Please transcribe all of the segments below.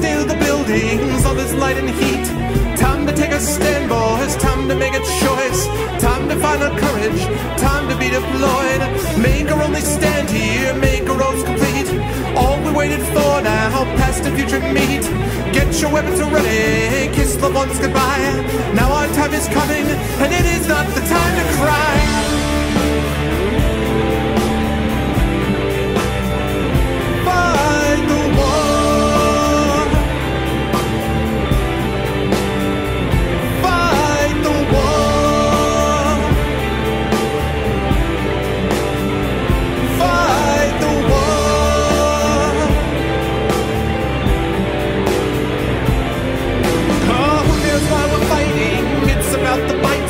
near the buildings, all this light and heat. Time to take a stand, boys, time to make a choice. Time to find our courage, time to be deployed. Make our only stand here, make our roads complete. All we waited for now, past and future meet. Get your weapons ready, kiss loved ones goodbye. Now our time is coming, and it is not the time to cry. Fight the war. Fight the war. Fight the war. Oh, here's why we're fighting. It's about the fight.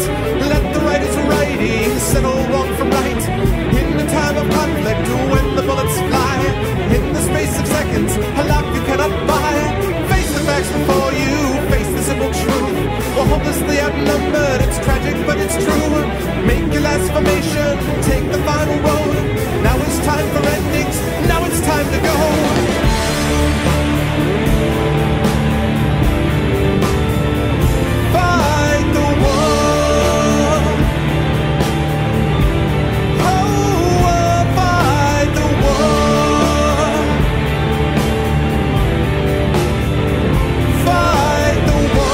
Let the writers writing settle wrong from right. In the time of conflict, when the bullets fly, in the space of seconds, a life you cannot buy. Face the facts before you, face the simple truth. We're hopelessly outnumbered, it's tragic but it's true. Make your last formation, take the final road. Now it's time for endings, now it's time to go. Fight the war. Oh, fight the war. Fight the war.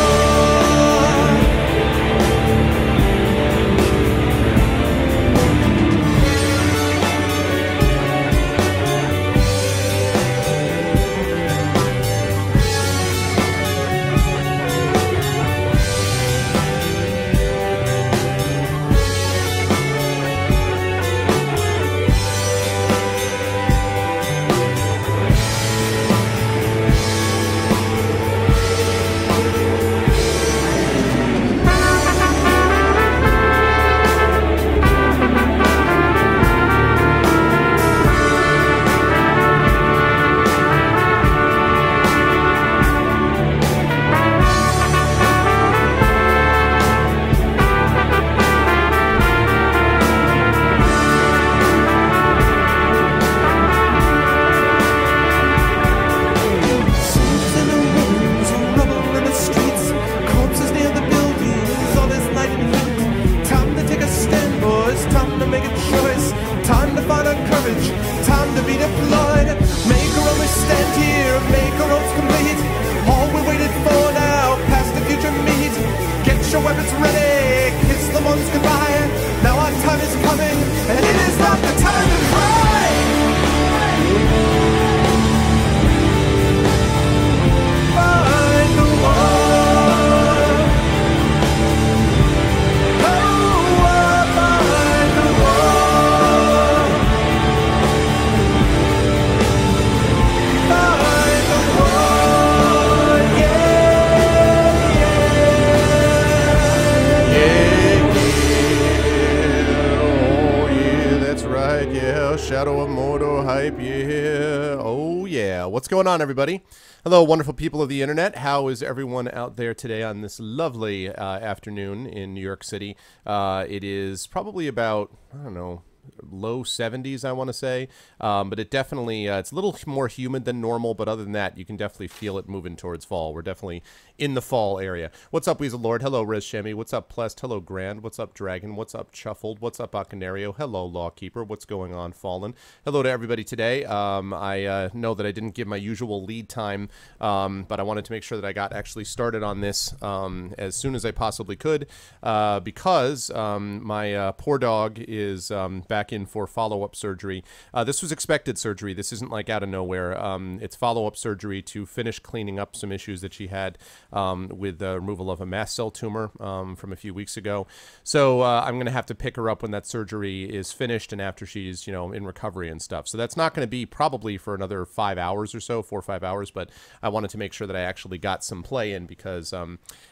Shadow of Mordor hype, yeah. Oh, yeah. What's going on, everybody? Hello, wonderful people of the internet. How is everyone out there today on this lovely afternoon in New York City? It is probably about, I don't know, low 70s, I want to say, but it definitely it's a little more humid than normal, but other than that, you can definitely feel it moving towards fall. We're definitely in the fall area. What's up, Weasel Lord? Hello, Riz Shemi. What's up, Plest? Hello, Grand. What's up, Dragon? What's up, Chuffled? What's up, Acanario? Hello, Lawkeeper. What's going on, Fallen? Hello to everybody today. I know that I didn't give my usual lead time, but I wanted to make sure that I got actually started on this as soon as I possibly could, because my poor dog is back in for follow-up surgery. This was expected surgery. This isn't like out of nowhere. It's follow-up surgery to finish cleaning up some issues that she had with the removal of a mast cell tumor from a few weeks ago. So I'm going to have to pick her up when that surgery is finished and after she's, you know, in recovery and stuff. So that's not going to be probably for another 5 hours or so, 4 or 5 hours, but I wanted to make sure that I actually got some play in because,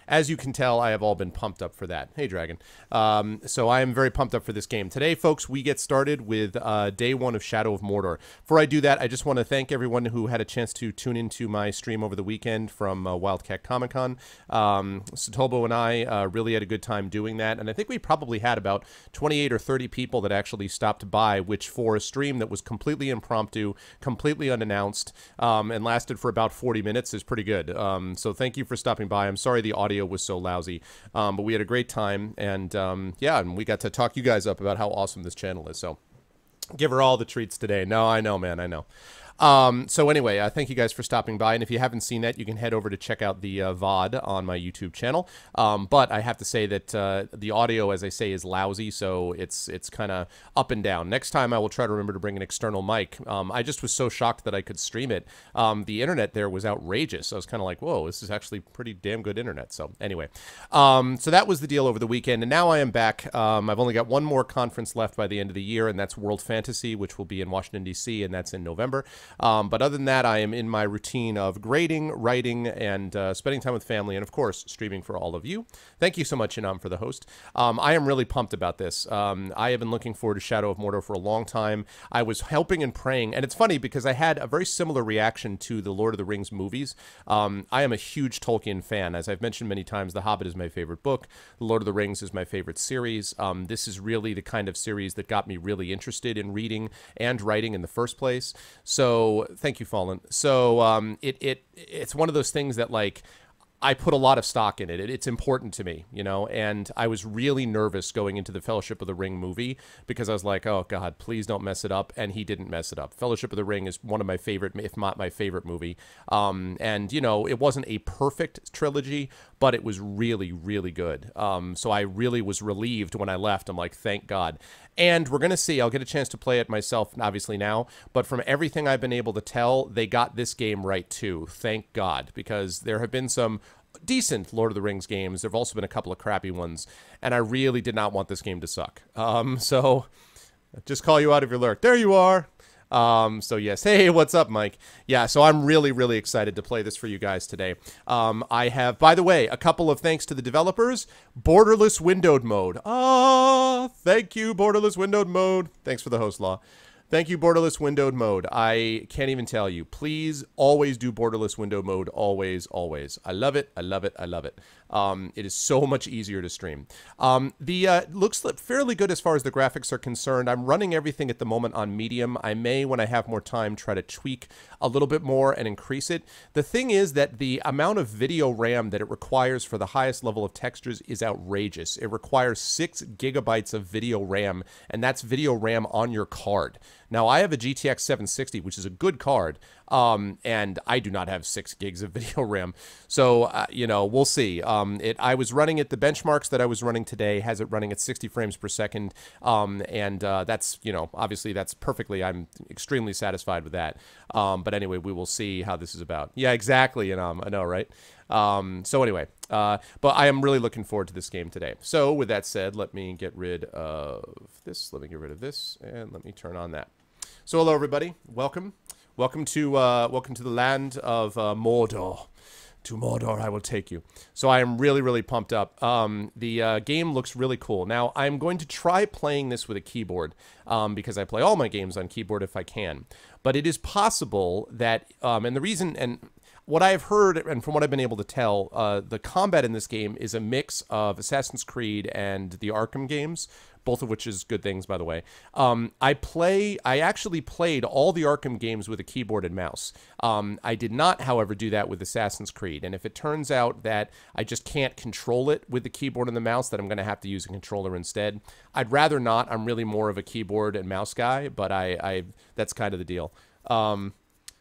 as you can tell, I have all been pumped up for that. Hey, Dragon. So I am very pumped up for this game. Today, folks, we get started with day one of Shadow of Mordor. Before I do that, I just want to thank everyone who had a chance to tune into my stream over the weekend from Wildcat Comic-Con. Satobo and I really had a good time doing that, and I think we probably had about 28 or 30 people that actually stopped by, which for a stream that was completely impromptu, completely unannounced, and lasted for about 40 minutes is pretty good. So thank you for stopping by. I'm sorry the audio was so lousy, but we had a great time, and yeah, and we got to talk you guys up about how awesome this channel is. So give her all the treats today. No, I know, man, I know. So anyway, thank you guys for stopping by, and if you haven't seen that, you can head over to check out the VOD on my YouTube channel. But I have to say that the audio, as I say, is lousy, so it's kind of up and down. Next time, I will try to remember to bring an external mic. I just was so shocked that I could stream it. The internet there was outrageous. I was kind of like, whoa, this is actually pretty damn good internet. So anyway, so that was the deal over the weekend, and now I am back. I've only got one more conference left by the end of the year, and that's World Fantasy, which will be in Washington, D.C., and that's in November. But other than that, I am in my routine of grading, writing, and spending time with family, and of course, streaming for all of you. Thank you so much, Inam, for the host. I am really pumped about this. I have been looking forward to Shadow of Mordor for a long time. I was helping and praying, and it's funny because I had a very similar reaction to the Lord of the Rings movies. I am a huge Tolkien fan. As I've mentioned many times, The Hobbit is my favorite book. The Lord of the Rings is my favorite series. This is really the kind of series that got me really interested in reading and writing in the first place. So thank you, Fallen. So it's one of those things that, like, I put a lot of stock in it. It's important to me, you know, and I was really nervous going into the Fellowship of the Ring movie because I was like, oh, God, please don't mess it up. And he didn't mess it up. Fellowship of the Ring is one of my favorite, if not my favorite movie. And, you know, it wasn't a perfect trilogy, but it was really, really good. So I really was relieved when I left. I'm like, thank God. And we're going to see, I'll get a chance to play it myself, obviously now, but from everything I've been able to tell, they got this game right too. Thank God, because there have been some decent Lord of the Rings games. There have also been a couple of crappy ones, and I really did not want this game to suck. So just call you out of your lurk. There you are. So yes, hey, what's up, Mike? Yeah, so I'm really, really excited to play this for you guys today. I have, by the way, a couple of thanks to the developers. Borderless windowed mode. Thank you, Borderless windowed mode. Thanks for the host, Law. Thank you, Borderless windowed mode. I can't even tell you. Please always do Borderless window mode. Always, always. I love it. I love it. I love it. It is so much easier to stream. Looks fairly good as far as the graphics are concerned. I'm running everything at the moment on medium. I may, when I have more time, try to tweak a little bit more and increase it. The thing is that the amount of video RAM that it requires for the highest level of textures is outrageous. It requires 6 gigabytes of video RAM, and that's video RAM on your card. Now, I have a GTX 760, which is a good card, and I do not have 6 gigs of video RAM. So, you know, we'll see. I was running it, the benchmarks that I was running today has it running at 60 frames per second, and that's, you know, obviously that's perfectly, I'm extremely satisfied with that. But anyway, we will see how this is about. Yeah, exactly, and I know, right? So anyway, but I am really looking forward to this game today. So with that said, let me get rid of this, let me get rid of this, and let me turn on that. So hello everybody, welcome to the land of Mordor. To Mordor I will take you. So I am really, really pumped up. The game looks really cool. Now I'm going to try playing this with a keyboard because I play all my games on keyboard if I can. But it is possible that, and the reason, and what I've heard, and from what I've been able to tell, the combat in this game is a mix of Assassin's Creed and the Arkham games, both of which is good things, by the way. I actually played all the Arkham games with a keyboard and mouse. I did not, however, do that with Assassin's Creed, and if it turns out that I just can't control it with the keyboard and the mouse, that I'm going to have to use a controller instead. I'd rather not. I'm really more of a keyboard and mouse guy, but that's kind of the deal.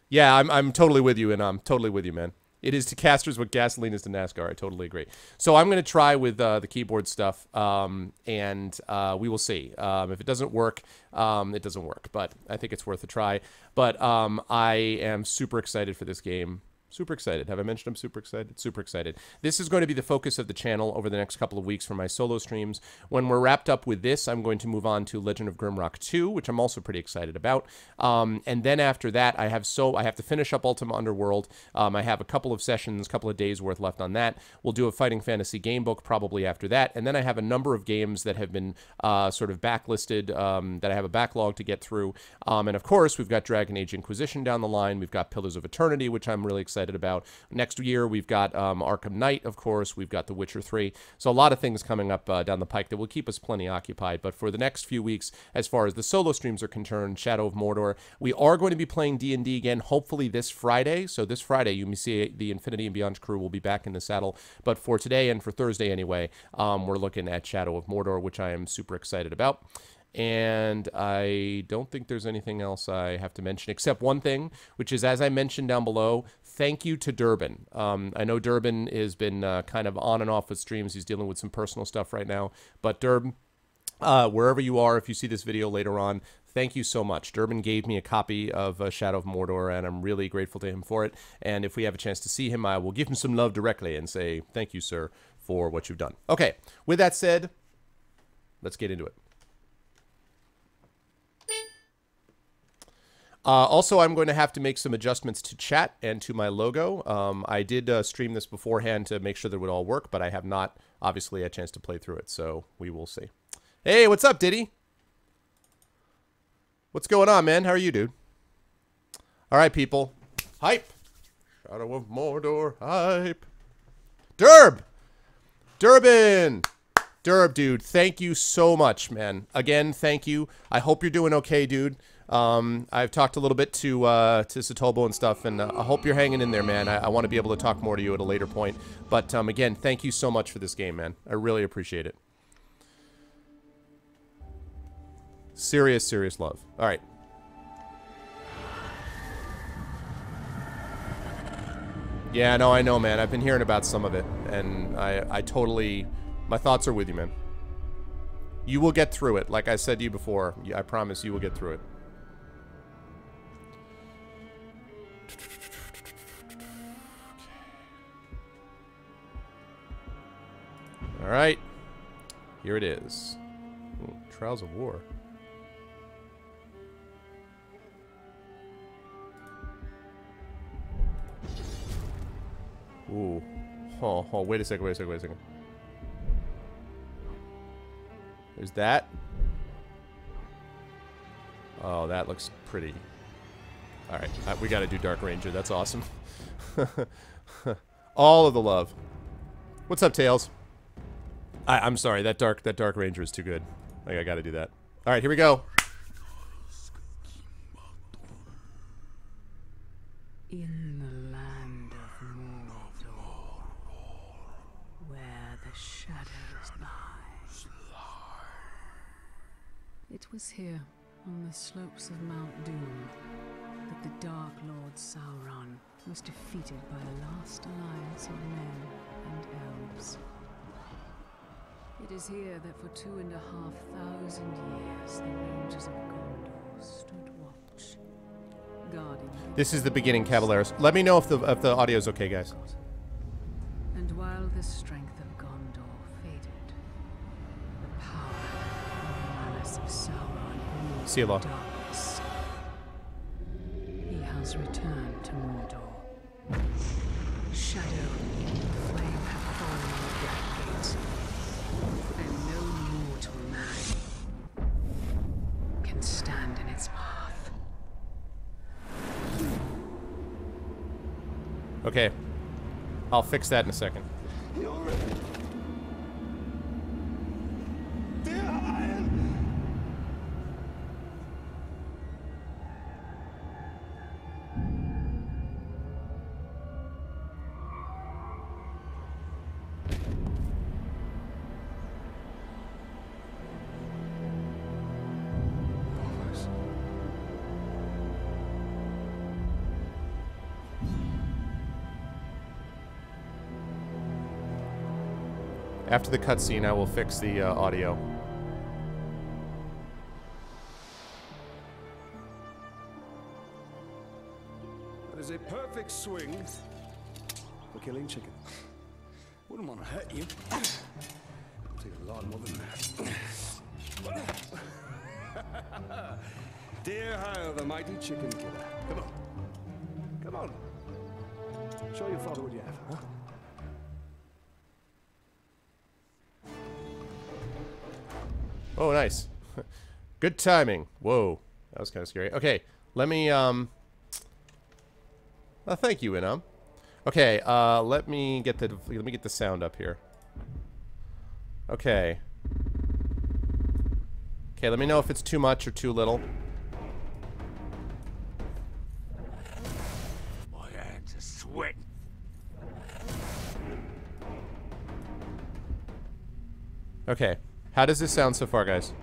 Yeah, I'm totally with you, and I'm totally with you, man. It is to casters what gasoline is to NASCAR. I totally agree. So I'm going to try with the keyboard stuff, and we will see. If it doesn't work, it doesn't work. But I think it's worth a try. But I am super excited for this game. Super excited. Have I mentioned I'm super excited? Super excited. This is going to be the focus of the channel over the next couple of weeks for my solo streams. When we're wrapped up with this, I'm going to move on to Legend of Grimrock 2, which I'm also pretty excited about. And then after that, I have to finish up Ultima Underworld. I have a couple of sessions, couple of days worth left on that. We'll do a Fighting Fantasy game book probably after that. And then I have a number of games that have been sort of backlisted, that I have a backlog to get through. And of course, we've got Dragon Age Inquisition down the line. We've got Pillars of Eternity, which I'm really excited about. Next year, we've got Arkham Knight, of course. We've got The Witcher 3. So a lot of things coming up down the pike that will keep us plenty occupied. But for the next few weeks, as far as the solo streams are concerned, Shadow of Mordor, we are going to be playing D&D again, hopefully this Friday. So this Friday, you may see the Infinity and Beyond crew will be back in the saddle. But for today and for Thursday anyway, we're looking at Shadow of Mordor, which I am super excited about. And I don't think there's anything else I have to mention except one thing, which is, as I mentioned down below, thank you to Durbin. I know Durbin has been kind of on and off with streams. He's dealing with some personal stuff right now. But Durbin, wherever you are, if you see this video later on, thank you so much. Durbin gave me a copy of Shadow of Mordor, and I'm really grateful to him for it. And if we have a chance to see him, I will give him some love directly and say, thank you, sir, for what you've done. Okay, with that said, let's get into it. Also, I'm going to have to make some adjustments to chat and to my logo. I did stream this beforehand to make sure that it would all work, but I have not, obviously, had a chance to play through it, so we will see. Hey, what's up, Diddy? What's going on, man? How are you, dude? All right, people. Hype. Shadow of Mordor. Hype. Durb. Durbin. Durb, dude. Thank you so much, man. Again, thank you. I hope you're doing okay, dude. I've talked a little bit to Satobo and stuff, and I hope you're hanging in there, man. I want to be able to talk more to you at a later point. But, again, thank you so much for this game, man. I really appreciate it. Serious, serious love. All right. Yeah, no, I know, man. I've been hearing about some of it, and I totally... My thoughts are with you, man. You will get through it. Like I said to you before, I promise you will get through it. All right. Here it is. Ooh, Trials of War. Ooh. Oh, wait a second, wait a second, wait a second. There's that. Oh, that looks pretty. Alright, we gotta do Dark Ranger. That's awesome. All of the love. What's up, Tails? I'm sorry, that Dark Ranger is too good. Like, I gotta do that. Alright, here we go. In the land of Mordor, where the shadows lie. It was here, on the slopes of Mount Doom, that the Dark Lord Sauron was defeated by a last alliance of men and elves. It is here that for 2,500 years the Rangers of Gondor stood watch, guarding. This is the beginning, Caballeros. Let me know if the audio's okay, guys. And while the strength of Gondor faded, the power and the malice of Sauron grew See you, Law. in darkness. He has returned to Mordor. Shadow and flame have fallen on the Black Gate, and no mortal man can stand in its path. Okay. I'll fix that in a second. After the cutscene, I will fix the audio. That is a perfect swing. for killing chicken. Wouldn't want to hurt you. It'll take a lot more than that. Dear Hyle, the mighty chicken killer. Come on. Come on. Show your father what you have, huh? Oh, nice. Good timing. Whoa. That was kind of scary. Okay, let me, thank you, Inam. Okay, let me get the sound up here. Okay. Okay, let me know if it's too much or too little. My hands are sweating. Okay. How does this sound so far, guys?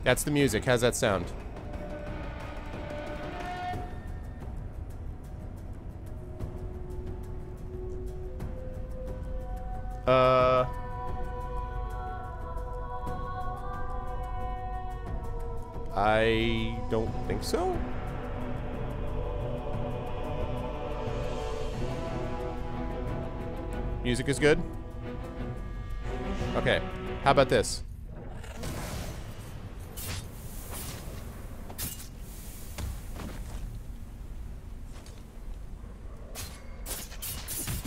That's the music. How's that sound? I don't think so. Music is good? Okay. How about this?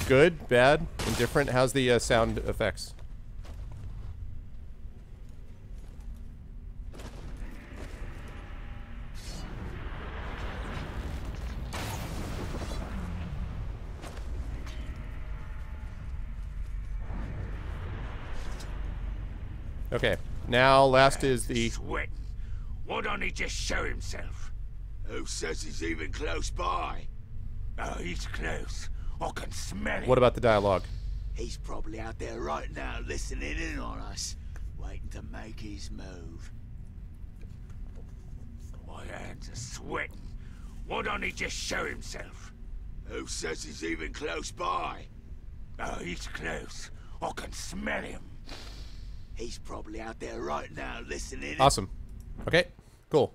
Good? Bad? Indifferent? How's the sound effects? Okay, now last is the... Sweating. Why don't he just show himself? Who says he's even close by? Oh, he's close. I can smell him. What about the dialogue? He's probably out there right now listening in on us, waiting to make his move. My hands are sweating. Why don't he just show himself? Who says he's even close by? Oh, he's close. I can smell him. He's probably out there right now listening. Awesome. Okay, cool.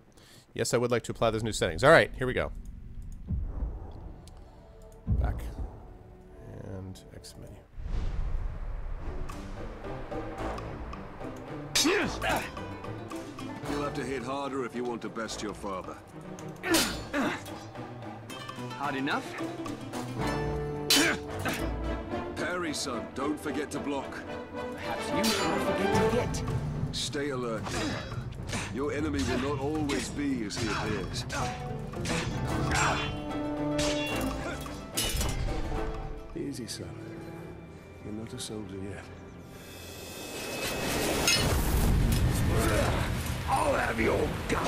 Yes, I would like to apply those new settings. All right, here we go. Back. And X menu. You'll have to hit harder if you want to best your father. Hard enough? Parry, son. Don't forget to block. Perhaps you should not forget to hit. Stay alert. Your enemy will not always be as he appears. Easy, son. You're not a soldier yet. I'll have your gun.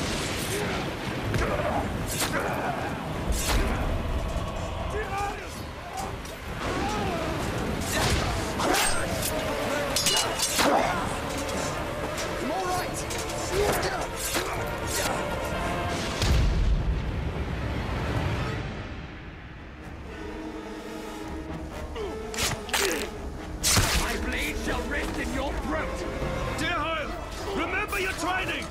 I'm all right. My blade shall rest in your throat. Dear Hyle, remember your training!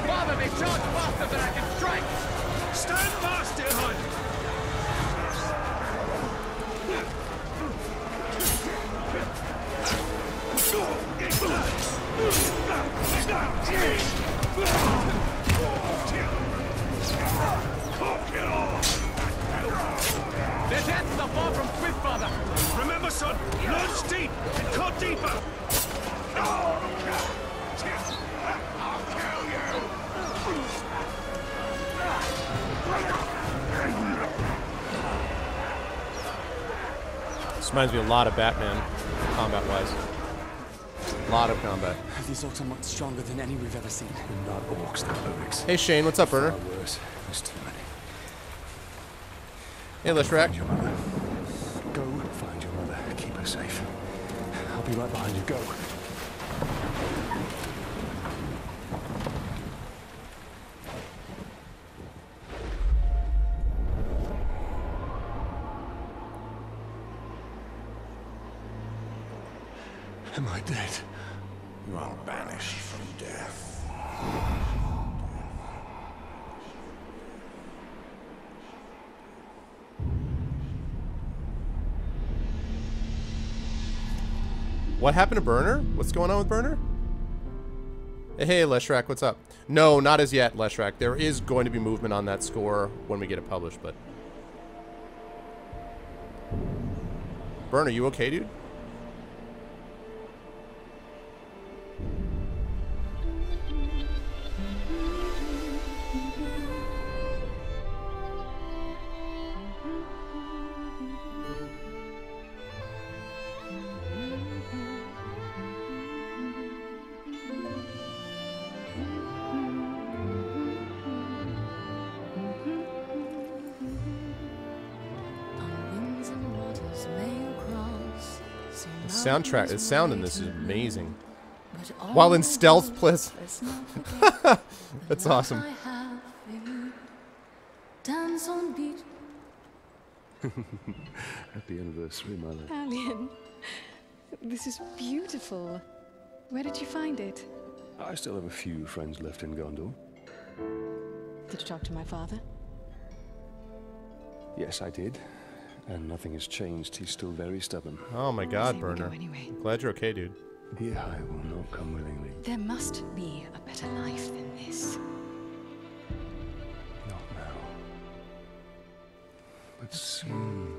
Father, they charge faster than I can strike. Stand fast, dear Hyle! Their chances are far from swift, Father. Remember, son, launch deep and cut deeper! This reminds me a lot of Batman, combat-wise. A lot of combat. These orcs are much stronger than any we've ever seen. Not orcs, they're lyrics. Hey Shane, what's up, brother? Far worse. There's too many. Hey Lishrak. Find your mother. Go find your mother. Keep her safe. I'll be right behind you. Go. Am I dead? You are banished from death. What happened to Burner? What's going on with Burner? Hey, Leshrak, what's up? No, not as yet, Leshrak. There is going to be movement on that score when we get it published, but... Burner, you okay, dude? Soundtrack, the sound in this is amazing. While in stealth, please. That's awesome. Dance on beat. Happy anniversary, my love. Alien, this is beautiful. Where did you find it? I still have a few friends left in Gondor. Did you talk to my father? Yes, I did. And nothing has changed. He's still very stubborn. Oh my God, Say we go Burner. anyway. Glad you're okay, dude. I will not come willingly. There must be a better life than this. Not now. But soon.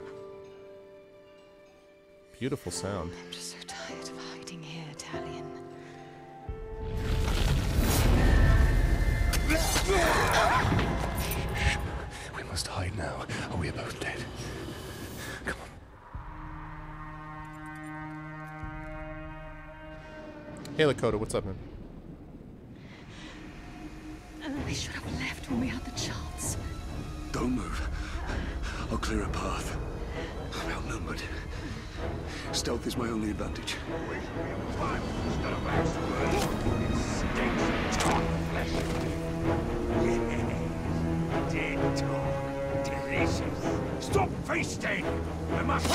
Beautiful sound. I'm just so tired of hiding here, Talion. Shh. We must hide now, or we are both dead. Come on. Hey, Lakota, what's up, man? We should have left when we had the chance. Don't move. I'll clear a path. I'm outnumbered. Stealth is my only advantage. Dead dog. Delicious. Stop feasting! I must...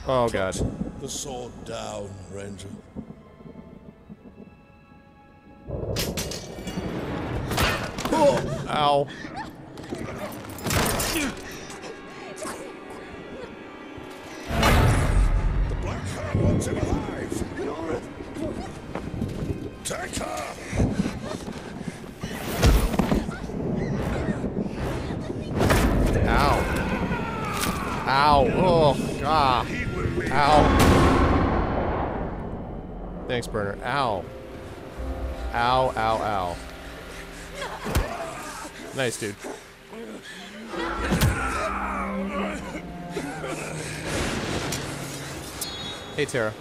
Oh God. The sword down, Ranger. Ow. The Black Hand wants him alive! Take her! Ow. Ow. Oh, God. Ow. Thanks, Burner. Ow. Ow, ow, ow. Nice, dude. Hey, Tara.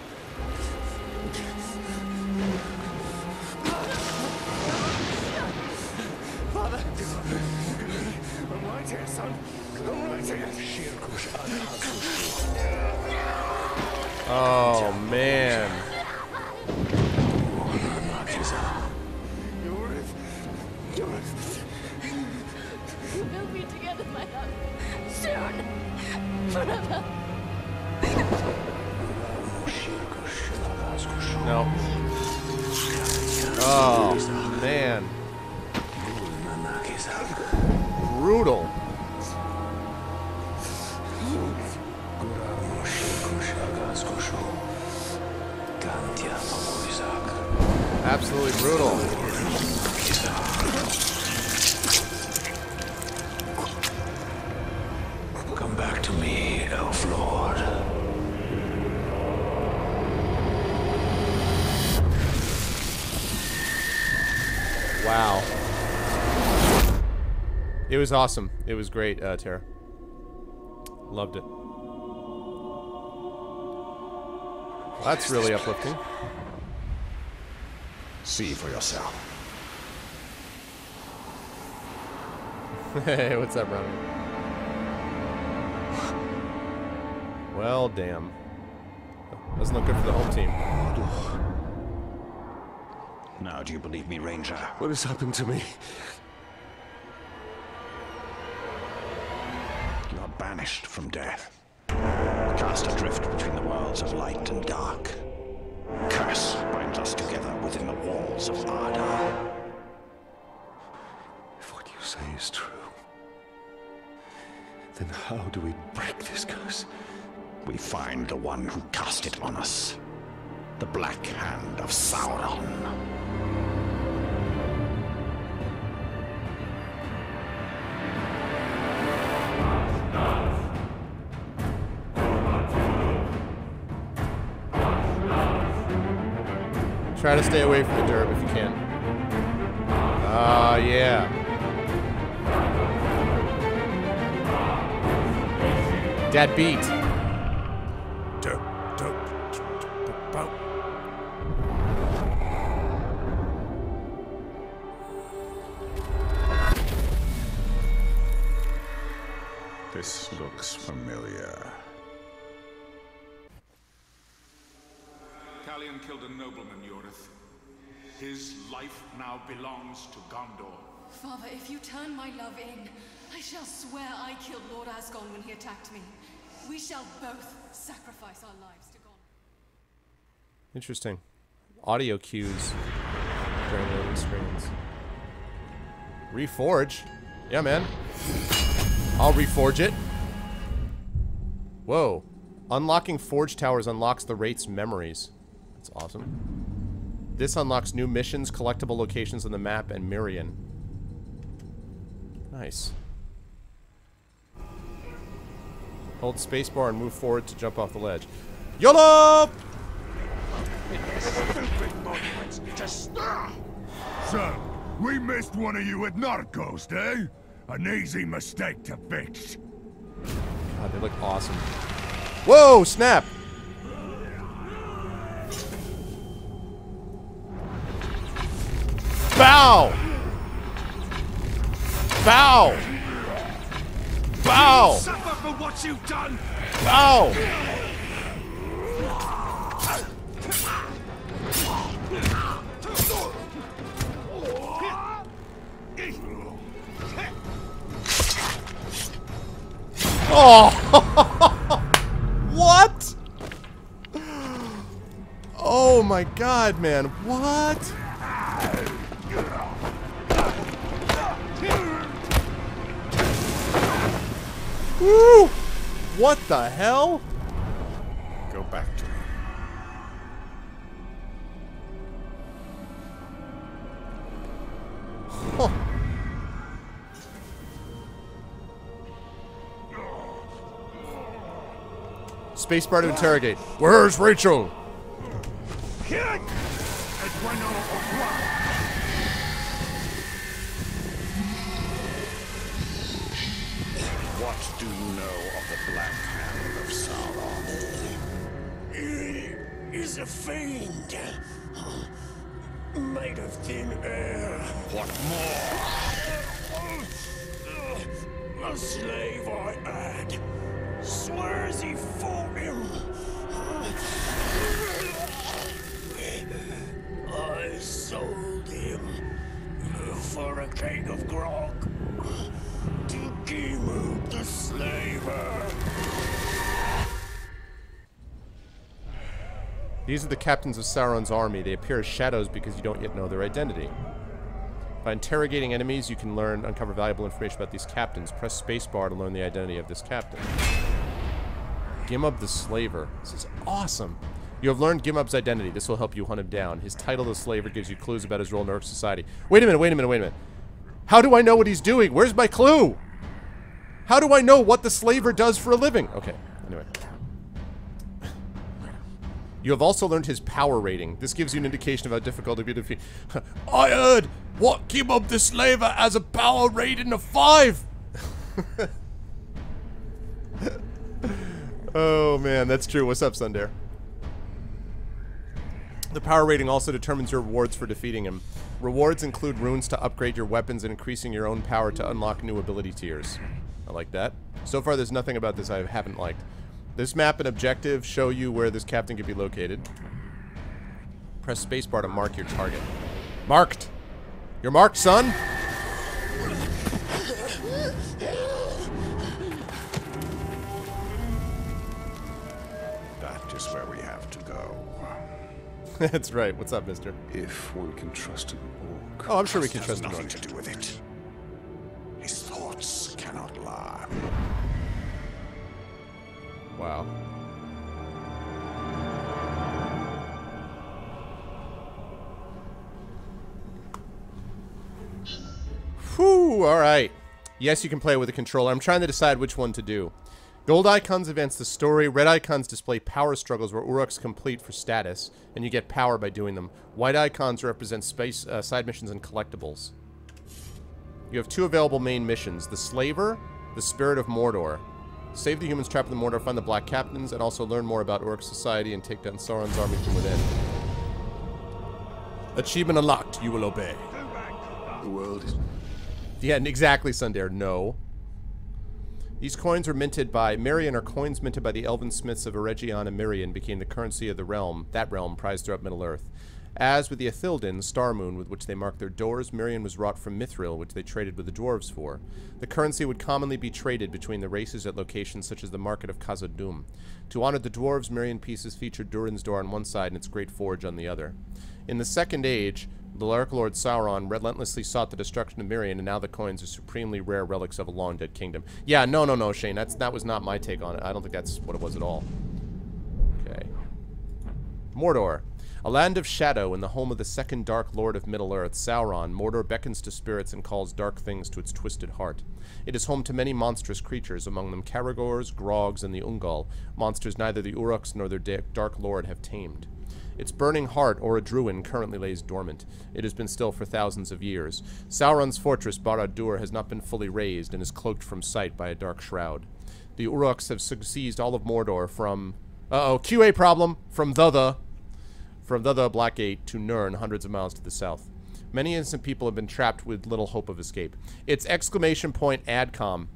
Father! I'm right here, son. I'm right here. Oh, man. We'll be together, my love. Soon. Forever. No. Oh, man. Brutal. Absolutely brutal. Come back to me, Elf Lord. Wow. It was awesome. It was great, Tara. Loved it. That's really uplifting. See for yourself. Hey, what's up, Ronnie? Well, damn. Doesn't look good for the home team. Now do you believe me, Ranger? What has happened to me? You are banished from death. Cast adrift between the worlds of light and dark. Curse binds us together within the walls of Mordor. If what you say is true, then how do we break this curse? We find the one who cast it on us. The Black Hand of Sauron. Try to stay away from the derb if you can. Ah, yeah. That beat. This looks familiar. Talion killed a nobleman, Yorith. His life now belongs to Gondor. Father, if you turn my love in, I shall swear I killed Lord Asgon when he attacked me. We shall both sacrifice our lives to Gondor. Interesting. Audio cues during loading screens. Reforge? Yeah, man. I'll reforge it. Whoa. Unlocking forge towers unlocks the Wraith's memories. That's awesome. This unlocks new missions, collectible locations on the map, and Mirian. Nice. Hold spacebar and move forward to jump off the ledge. YOLO! Stupid monuments! So, we missed one of you at Narcos, eh? An easy mistake to fix. God, they look awesome. Whoa, snap! Bow! Bow! Bow! Suffer for what you've done! Bow! Oh! What? Oh my god, man. What? Woo! What the hell? Go back to him. Huh. Spacebar to interrogate. Where's Rachel? What do you know of the Black Hand of Sauron? He is a fiend. Made of thin air. What more? A slave I had. Swears he fought him. I sold him for a keg of grog to Gimu the slaver. These are the captains of Sauron's army. They appear as shadows because you don't yet know their identity. By interrogating enemies, you can uncover valuable information about these captains. Press spacebar to learn the identity of this captain. Gimub the Slaver. This is awesome. You have learned Gimub's identity. This will help you hunt him down. His title, the Slaver, gives you clues about his role in Orc society. Wait a minute. How do I know what he's doing? Where's my clue? How do I know what the Slaver does for a living? Okay, anyway. You have also learned his power rating. This gives you an indication of how difficult it will be to defeat. I heard what Gimub the Slaver has a power rating of 5. Oh man, that's true. What's up, Sundare? The power rating also determines your rewards for defeating him. Rewards include runes to upgrade your weapons and increasing your own power to unlock new ability tiers. I like that. So far, there's nothing about this I haven't liked. This map and objective show you where this captain can be located. Press spacebar to mark your target. Marked. You're marked, son. That is where we have to go. That's right. What's up, mister? If one can trust an orc. Oh, I'm sure we can trust an nothing orc. to do with it. His thoughts cannot lie. Wow. Whew, alright. Yes, you can play with a controller. I'm trying to decide which one to do. Gold icons advance the story. Red icons display power struggles where Uruks complete for status, and you get power by doing them. White icons represent space side missions and collectibles. You have 2 available main missions. The Slaver, the Spirit of Mordor. Save the humans trapped in the Mordor, find the Black Captains, and also learn more about Uruk society and take down Sauron's army from within. Achievement unlocked. You will obey. The world is... Yeah, exactly, Sundare. No. These coins were minted by Mirian, or coins minted by the elven smiths of Eregion and Mirian became the currency of the realm, that realm prized throughout Middle-earth. As with the Ithildin, star moon, with which they marked their doors, Mirian was wrought from mithril, which they traded with the dwarves for. The currency would commonly be traded between the races at locations such as the market of Khazad-dûm. To honor the dwarves, Mirian pieces featured Durin's door on one side and its great forge on the other. In the Second Age, the Dark Lord Sauron relentlessly sought the destruction of Mirian, and now the coins are supremely rare relics of a long-dead kingdom. Yeah, no, Shane. That was not my take on it. I don't think that's what it was at all. Okay. Mordor. A land of shadow and the home of the second Dark Lord of Middle-earth, Sauron, Mordor beckons to spirits and calls dark things to its twisted heart. It is home to many monstrous creatures, among them Caragors, Grogs, and the Ungol, monsters neither the Uruks nor their Dark Lord have tamed. Its burning heart, or a Druin, currently lays dormant. It has been still for thousands of years. Sauron's fortress, Barad-dûr, has not been fully razed and is cloaked from sight by a dark shroud. The Uruks have seized all of Mordor from... QA problem! From the Blackgate to Nirn, hundreds of miles to the south. Many innocent people have been trapped with little hope of escape. It's exclamation point ADCOM.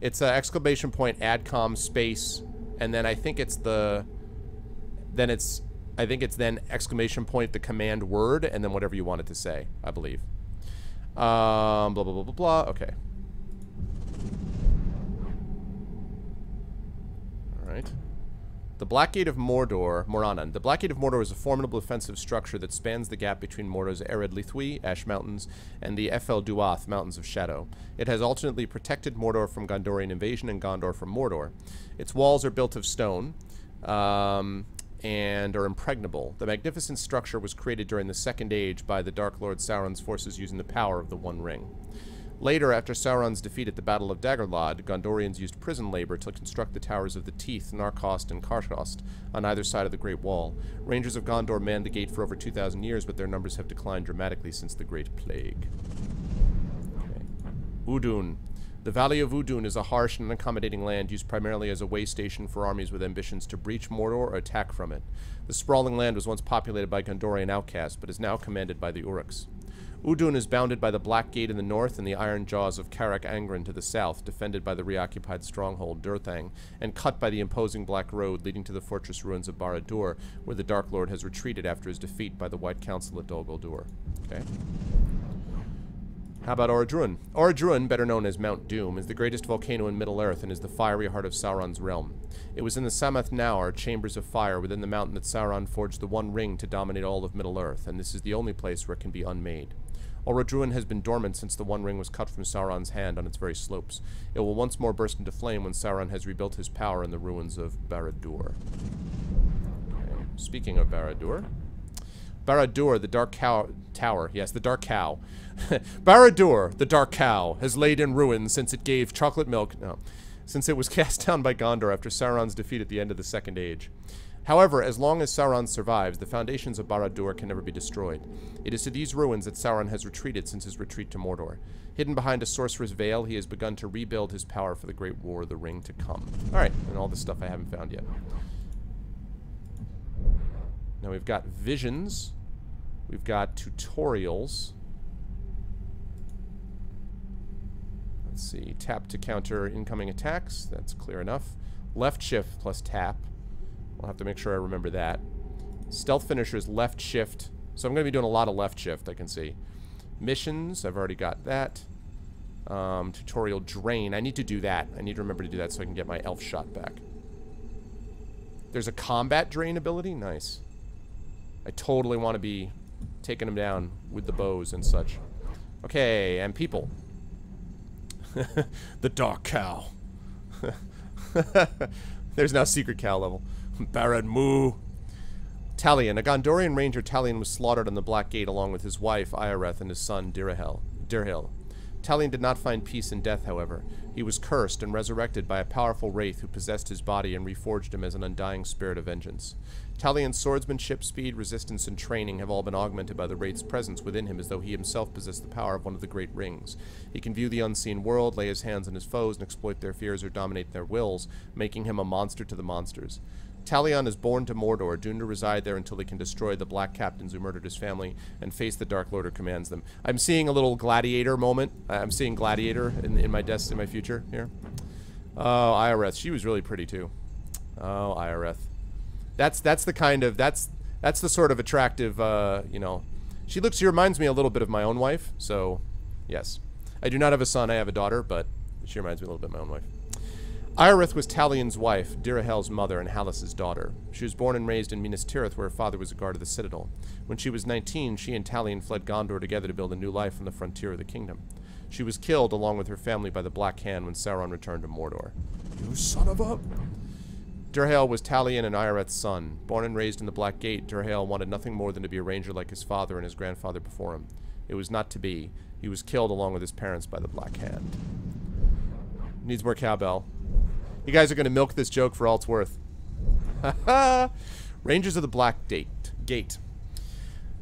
It's exclamation point ADCOM space, and then I think it's then exclamation point the command word, and then whatever you want it to say, I believe. Blah, blah, blah, blah, blah. Okay. Alright. The Blackgate of Mordor, Morannon. The Blackgate of Mordor is a formidable offensive structure that spans the gap between Mordor's Ered Lithwi, Ash Mountains, and the Efel Duath, Mountains of Shadow. It has alternately protected Mordor from Gondorian invasion and Gondor from Mordor. Its walls are built of stone, and are impregnable. The magnificent structure was created during the Second Age by the Dark Lord Sauron's forces using the power of the One Ring. Later, after Sauron's defeat at the Battle of Dagorlad, Gondorians used prison labor to construct the towers of the Teeth, Narcost, and Karkost on either side of the Great Wall. Rangers of Gondor manned the gate for over 2,000 years, but their numbers have declined dramatically since the Great Plague. Okay. Udun. The Valley of Udun is a harsh and unaccommodating land used primarily as a way station for armies with ambitions to breach Mordor or attack from it. The sprawling land was once populated by Gondorian outcasts, but is now commanded by the Uruks. Udun is bounded by the Black Gate in the north and the iron jaws of Karak Angren to the south, defended by the reoccupied stronghold Durthang, and cut by the imposing Black Road leading to the fortress ruins of Barad-dûr, where the Dark Lord has retreated after his defeat by the White Council at Dol Guldur. Okay. How about Orodruin? Orodruin, better known as Mount Doom, is the greatest volcano in Middle-earth and is the fiery heart of Sauron's realm. It was in the Samath Naur, chambers of fire within the mountain, that Sauron forged the One Ring to dominate all of Middle-earth, and this is the only place where it can be unmade. Orodruin has been dormant since the One Ring was cut from Sauron's hand on its very slopes. It will once more burst into flame when Sauron has rebuilt his power in the ruins of Barad-dûr. Okay. Speaking of Barad-dûr, Barad-dûr, the Dark Tower. Yes, the Dark Cow. Barad-dûr, the Dark Cow, has laid in ruins since it gave chocolate milk... No. Since it was cast down by Gondor after Sauron's defeat at the end of the Second Age. However, as long as Sauron survives, the foundations of Barad-dûr can never be destroyed. It is to these ruins that Sauron has retreated since his retreat to Mordor. Hidden behind a sorcerer's veil, he has begun to rebuild his power for the Great War of the Ring to come. Alright, and all this stuff I haven't found yet. Now we've got visions. We've got tutorials. Let's see. Tap to counter incoming attacks. That's clear enough. Left shift plus tap. I'll have to make sure I remember that. Stealth finishers, left shift So I'm going to be doing a lot of left shift, I can see. Missions, I've already got that. Tutorial drain. I need to do that. I need to remember to do that so I can get my elf shot back. There's a combat drain ability? Nice. I totally want to be taking them down with the bows and such. Okay, and people. The Dark Cow. There's now Secret Cow level. Baron Moo. Talion. A Gondorian ranger, Talion, was slaughtered on the Black Gate along with his wife, Iareth, and his son, Dirhil. Talion did not find peace in death, however. He was cursed and resurrected by a powerful wraith who possessed his body and reforged him as an undying spirit of vengeance. Talion's swordsmanship, speed, resistance, and training have all been augmented by the wraith's presence within him, as though he himself possessed the power of one of the great rings. He can view the unseen world, lay his hands on his foes, and exploit their fears or dominate their wills, making him a monster to the monsters. Talion is born to Mordor, doomed to reside there until he can destroy the Black Captains who murdered his family and face the Dark Lord who commands them. I'm seeing a little Gladiator moment. I'm seeing Gladiator in my future here. Oh, Iareth. She was really pretty too. Oh, Iareth. That's the kind of that's the sort of attractive you know. She reminds me a little bit of my own wife. So, yes, I do not have a son. I have a daughter, but she reminds me a little bit of my own wife. Iareth was Talion's wife, Dirahel's mother, and Hallis's daughter. She was born and raised in Minas Tirith, where her father was a guard of the citadel. When she was 19, she and Talion fled Gondor together to build a new life on the frontier of the kingdom. She was killed, along with her family, by the Black Hand when Sauron returned to Mordor. You son of a... Dirhel was Talion and Iareth's son. Born and raised in the Black Gate, Dirhel wanted nothing more than to be a ranger like his father and his grandfather before him. It was not to be. He was killed along with his parents by the Black Hand. Needs more cowbell. You guys are going to milk this joke for all it's worth. Rangers of the Black Gate.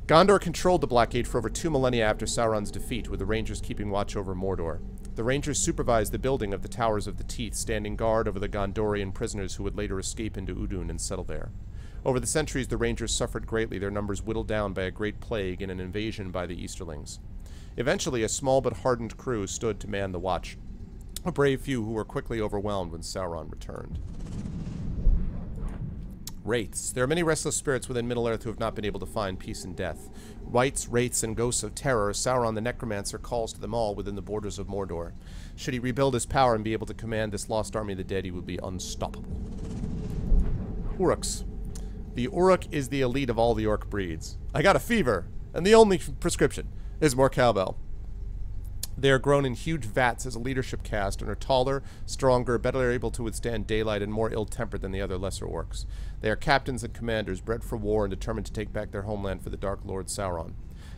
Gondor controlled the Black Gate for over 2 millennia after Sauron's defeat, with the Rangers keeping watch over Mordor. The Rangers supervised the building of the Towers of the Teeth, standing guard over the Gondorian prisoners who would later escape into Udun and settle there. Over the centuries, the Rangers suffered greatly, their numbers whittled down by a great plague and an invasion by the Easterlings. Eventually, a small but hardened crew stood to man the watch. A brave few who were quickly overwhelmed when Sauron returned. Wraiths. There are many restless spirits within Middle-earth who have not been able to find peace in death. Wights, wraiths, and ghosts of terror, Sauron the Necromancer calls to them all within the borders of Mordor. Should he rebuild his power and be able to command this lost army of the dead, he would be unstoppable. Uruks. The Uruk is the elite of all the orc breeds. I got a fever, and the only prescription is more cowbell. They are grown in huge vats as a leadership caste and are taller, stronger, better able to withstand daylight, and more ill-tempered than the other lesser orcs. They are captains and commanders, bred for war and determined to take back their homeland for the Dark Lord Sauron.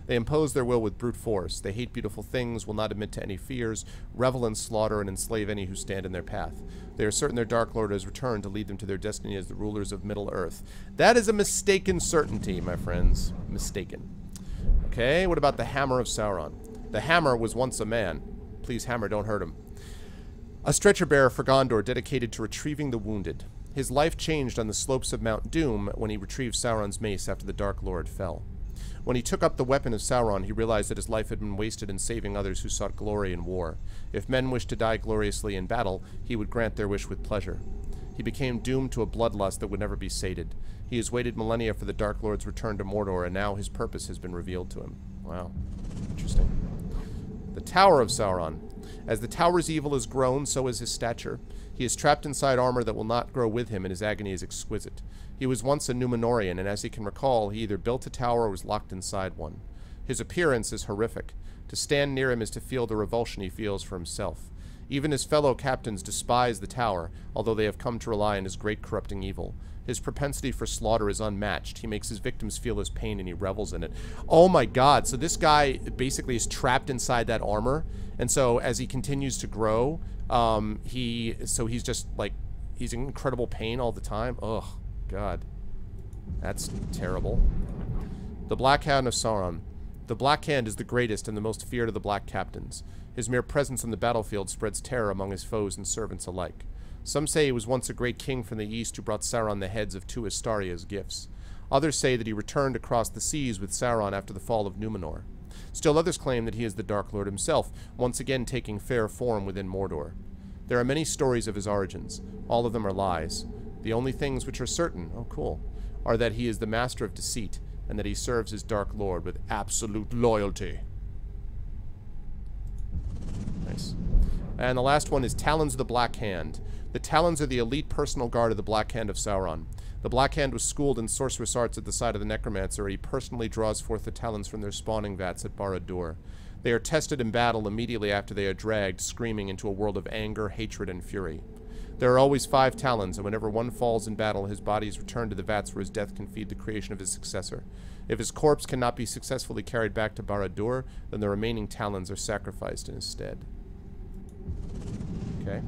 They impose their will with brute force. They hate beautiful things, will not admit to any fears, revel in slaughter, and enslave any who stand in their path. They are certain their Dark Lord has returned to lead them to their destiny as the rulers of Middle-earth. That is a mistaken certainty, my friends. Mistaken. Okay, what about the Hammer of Sauron? The Hammer was once a man. Please, Hammer, don't hurt him. A stretcher-bearer for Gondor dedicated to retrieving the wounded. His life changed on the slopes of Mount Doom when he retrieved Sauron's mace after the Dark Lord fell. When he took up the weapon of Sauron, he realized that his life had been wasted in saving others who sought glory in war. If men wished to die gloriously in battle, he would grant their wish with pleasure. He became doomed to a bloodlust that would never be sated. He has waited millennia for the Dark Lord's return to Mordor, and now his purpose has been revealed to him. Wow. Interesting. The Tower of Sauron. As the tower's evil has grown, so has his stature. He is trapped inside armor that will not grow with him, and his agony is exquisite. He was once a Númenórean, and as he can recall, he either built a tower or was locked inside one. His appearance is horrific. To stand near him is to feel the revulsion he feels for himself. Even his fellow captains despise the tower, although they have come to rely on his great corrupting evil. His propensity for slaughter is unmatched. He makes his victims feel his pain and he revels in it. Oh my god, so this guy basically is trapped inside that armor, and so as he continues to grow, he's just like, he's in incredible pain all the time. Ugh, god. That's terrible. The Black Hand of Sauron. The Black Hand is the greatest and the most feared of the Black Captains. His mere presence on the battlefield spreads terror among his foes and servants alike. Some say he was once a great king from the east who brought Sauron the heads of 2 Astari as gifts. Others say that he returned across the seas with Sauron after the fall of Númenor. Still others claim that he is the Dark Lord himself, once again taking fair form within Mordor. There are many stories of his origins. All of them are lies. The only things which are certain, oh cool, are that he is the master of deceit, and that he serves his Dark Lord with absolute loyalty. Nice. And the last one is Talons of the Black Hand. The Talons are the elite personal guard of the Black Hand of Sauron. The Black Hand was schooled in sorcerous arts at the side of the Necromancer. He personally draws forth the Talons from their spawning vats at Barad-dûr. They are tested in battle immediately after they are dragged, screaming, into a world of anger, hatred, and fury. There are always 5 Talons, and whenever one falls in battle, his body is returned to the vats where his death can feed the creation of his successor. If his corpse cannot be successfully carried back to Barad-dûr, then the remaining Talons are sacrificed in his stead. Okay.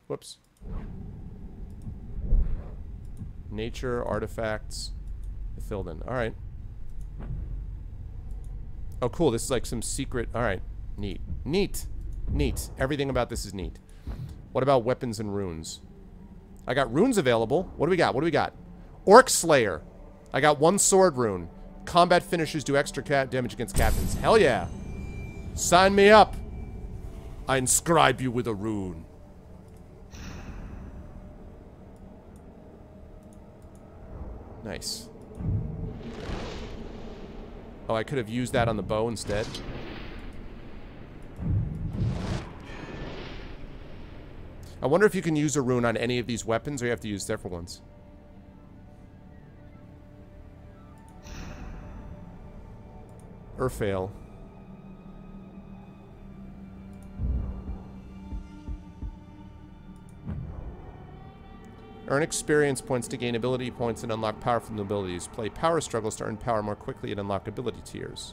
Whoops. Nature, artifacts, Ithilden. Alright. Oh, cool. This is like some secret... Alright. Neat. Neat. Neat. Everything about this is neat. What about weapons and runes? I got runes available. What do we got? What do we got? Orc Slayer. I got 1 sword rune. Combat finishers do extra damage against captains. Hell yeah. Sign me up. I inscribe you with a rune. Nice. Oh, I could have used that on the bow instead. I wonder if you can use a rune on any of these weapons, or you have to use several ones. Urfael. Earn experience points to gain ability points and unlock powerful abilities. Play power struggles to earn power more quickly and unlock ability tiers.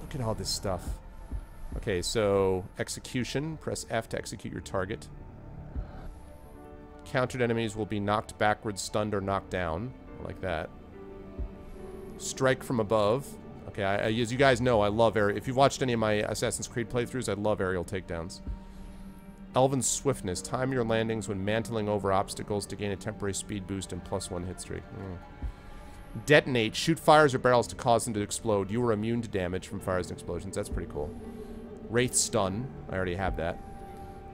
Look at all this stuff. Okay, so execution. Press F to execute your target. Countered enemies will be knocked backwards, stunned, or knocked down. Like that. Strike from above. Okay, as you guys know, I love aerial. If you've watched any of my Assassin's Creed playthroughs, I love aerial takedowns. Elven Swiftness. Time your landings when mantling over obstacles to gain a temporary speed boost and +1 hit streak. Detonate. Shoot fires or barrels to cause them to explode. You are immune to damage from fires and explosions. That's pretty cool. Wraith Stun. I already have that.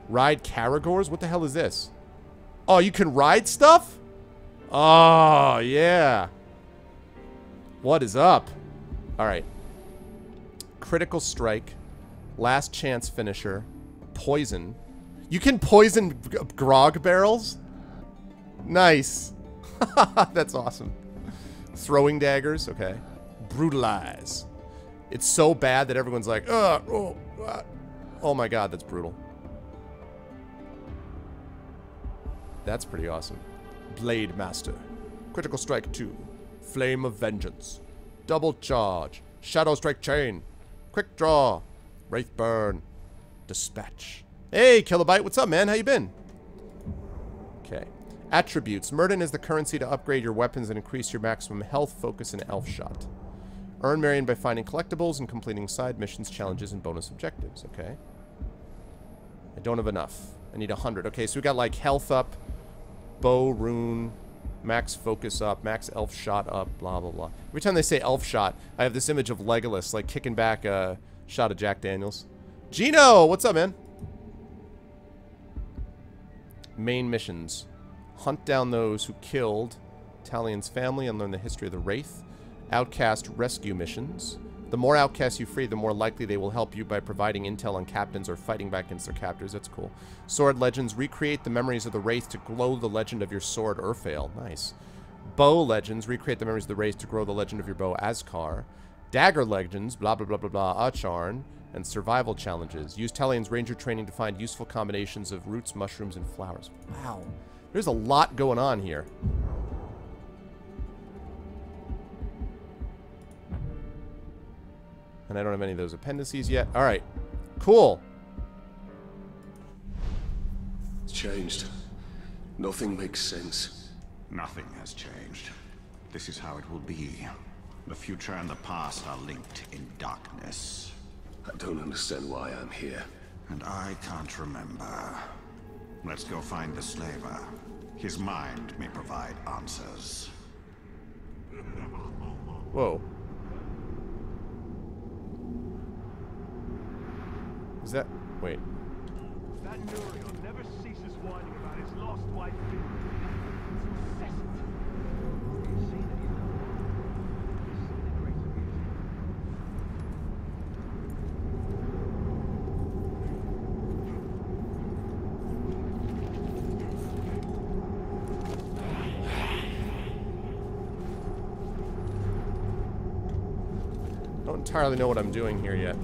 Ride Caragors? What the hell is this? Oh, you can ride stuff? Oh, yeah. What is up? Alright. Critical Strike. Last Chance Finisher. Poison. You can poison grog barrels? Nice. That's awesome. Throwing daggers. Okay. Brutalize. It's so bad that everyone's like, oh my god, that's brutal. That's pretty awesome. Blade Master. Critical Strike 2. Flame of Vengeance. Double Charge. Shadow Strike Chain. Quick Draw. Wraith Burn. Dispatch. Hey, Kilobyte, what's up, man? How you been? Okay. Attributes. Myrden is the currency to upgrade your weapons and increase your maximum health, focus, and elf shot. Earn Marion by finding collectibles and completing side missions, challenges, and bonus objectives. Okay. I don't have enough. I need 100. Okay, so we got like health up, bow, rune, max focus up, max elf shot up, blah, blah, blah. Every time they say elf shot, I have this image of Legolas, like, kicking back a shot of Jack Daniels. Gino! What's up, man? Main missions. Hunt down those who killed Talion's family and learn the history of the Wraith. Outcast rescue missions. The more outcasts you free, the more likely they will help you by providing intel on captains or fighting back against their captors. That's cool. Sword legends. Recreate the memories of the Wraith to glow the legend of your sword, Urfael. Nice. Bow legends. Recreate the memories of the Wraith to grow the legend of your bow, Askar. Dagger legends. Blah, blah, blah, blah, blah. Acharn. And survival challenges. Use Talion's ranger training to find useful combinations of roots, mushrooms, and flowers. Wow. There's a lot going on here. And I don't have any of those appendices yet. Alright. Cool. It's changed. Nothing makes sense. Nothing has changed. This is how it will be. The future and the past are linked in darkness. I don't understand why I'm here. And I can't remember. Let's go find the slaver. His mind may provide answers. Whoa. Is that... Wait. That Nuriel never ceases whining about his lost wife. It's incessant. You can see that he's entirely know what I'm doing here yet.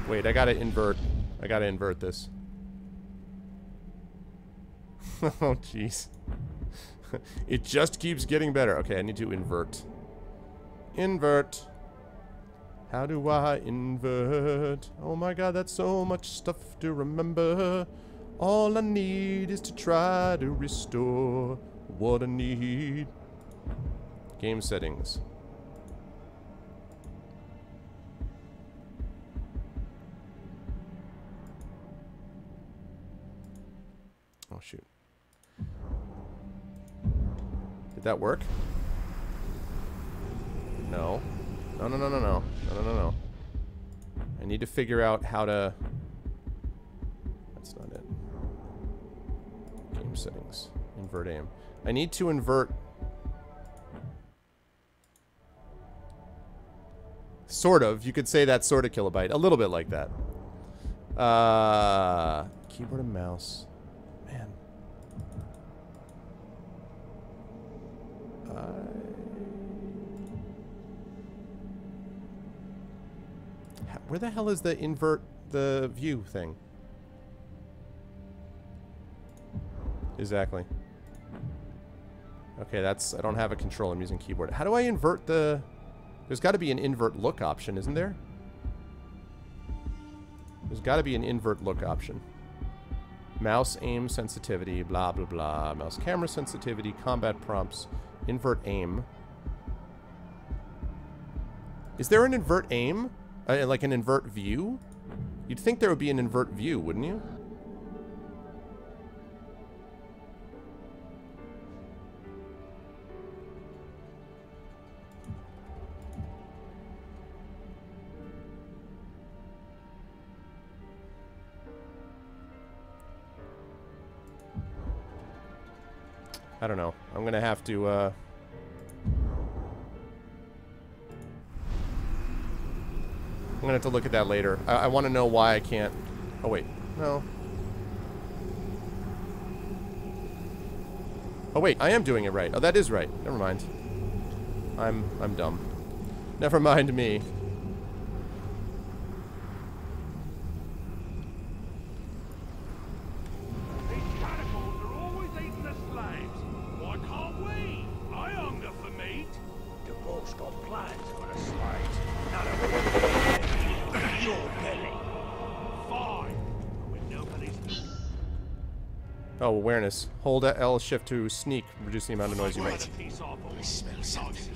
Wait, I gotta invert. I gotta invert this. Oh, jeez. It just keeps getting better. Okay, I need to invert. Invert. How do I invert? Oh my god, that's so much stuff to remember. All I need is to try to restore what I need. Game settings. Oh, shoot. Did that work? No. No, no, no, no, no. No, no, no, no. I need to figure out how to... That's not it. Game settings. Invert aim. I need to invert... Sort of. You could say that's sort of kilobyte. A little bit like that. Keyboard and mouse. Man. Where the hell is the invert the view thing? Exactly. Okay, that's... I don't have a control. I'm using keyboard. How do I invert the... There's got to be an invert look option, isn't there? There's got to be an invert look option. Mouse aim sensitivity, blah, blah, blah. Mouse camera sensitivity, combat prompts, invert aim. Is there an invert aim? Like an invert view? You'd think there would be an invert view, wouldn't you? I don't know. I'm gonna have to, I'm gonna have to look at that later. I want to know why I can't... Oh, wait. No. Oh, wait. I am doing it right. Oh, that is right. Never mind. I'm dumb. Never mind me. Oh, awareness. Hold L shift to sneak, reduce the amount of noise you make. I smell something.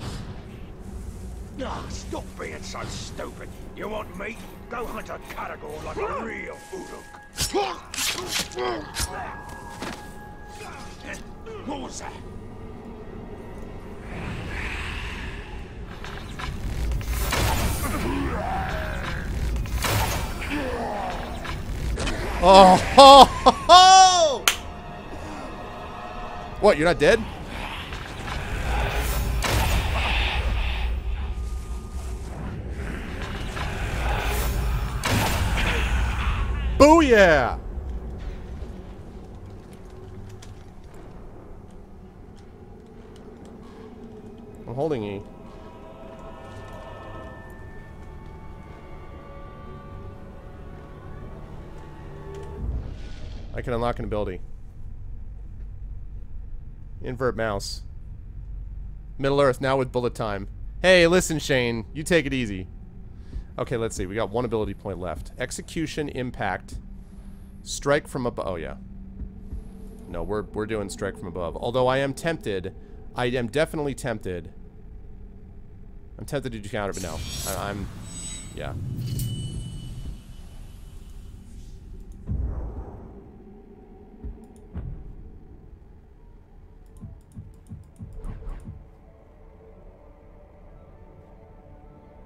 Ah, stop being so stupid. You want meat? Go hunt a Caragor like a real Uruk. What was that? Oh, ho, ho, ho! What, you're not dead? Booyah! I'm holding E. I can unlock an ability. Invert mouse. Middle Earth, now with bullet time. Hey, listen, Shane. You take it easy. Okay, let's see. We got one ability point left. Execution, impact. Strike from above. Oh, yeah. No, we're doing strike from above. Although I am tempted. I am definitely tempted. I'm tempted to do counter, but no. I'm... Yeah.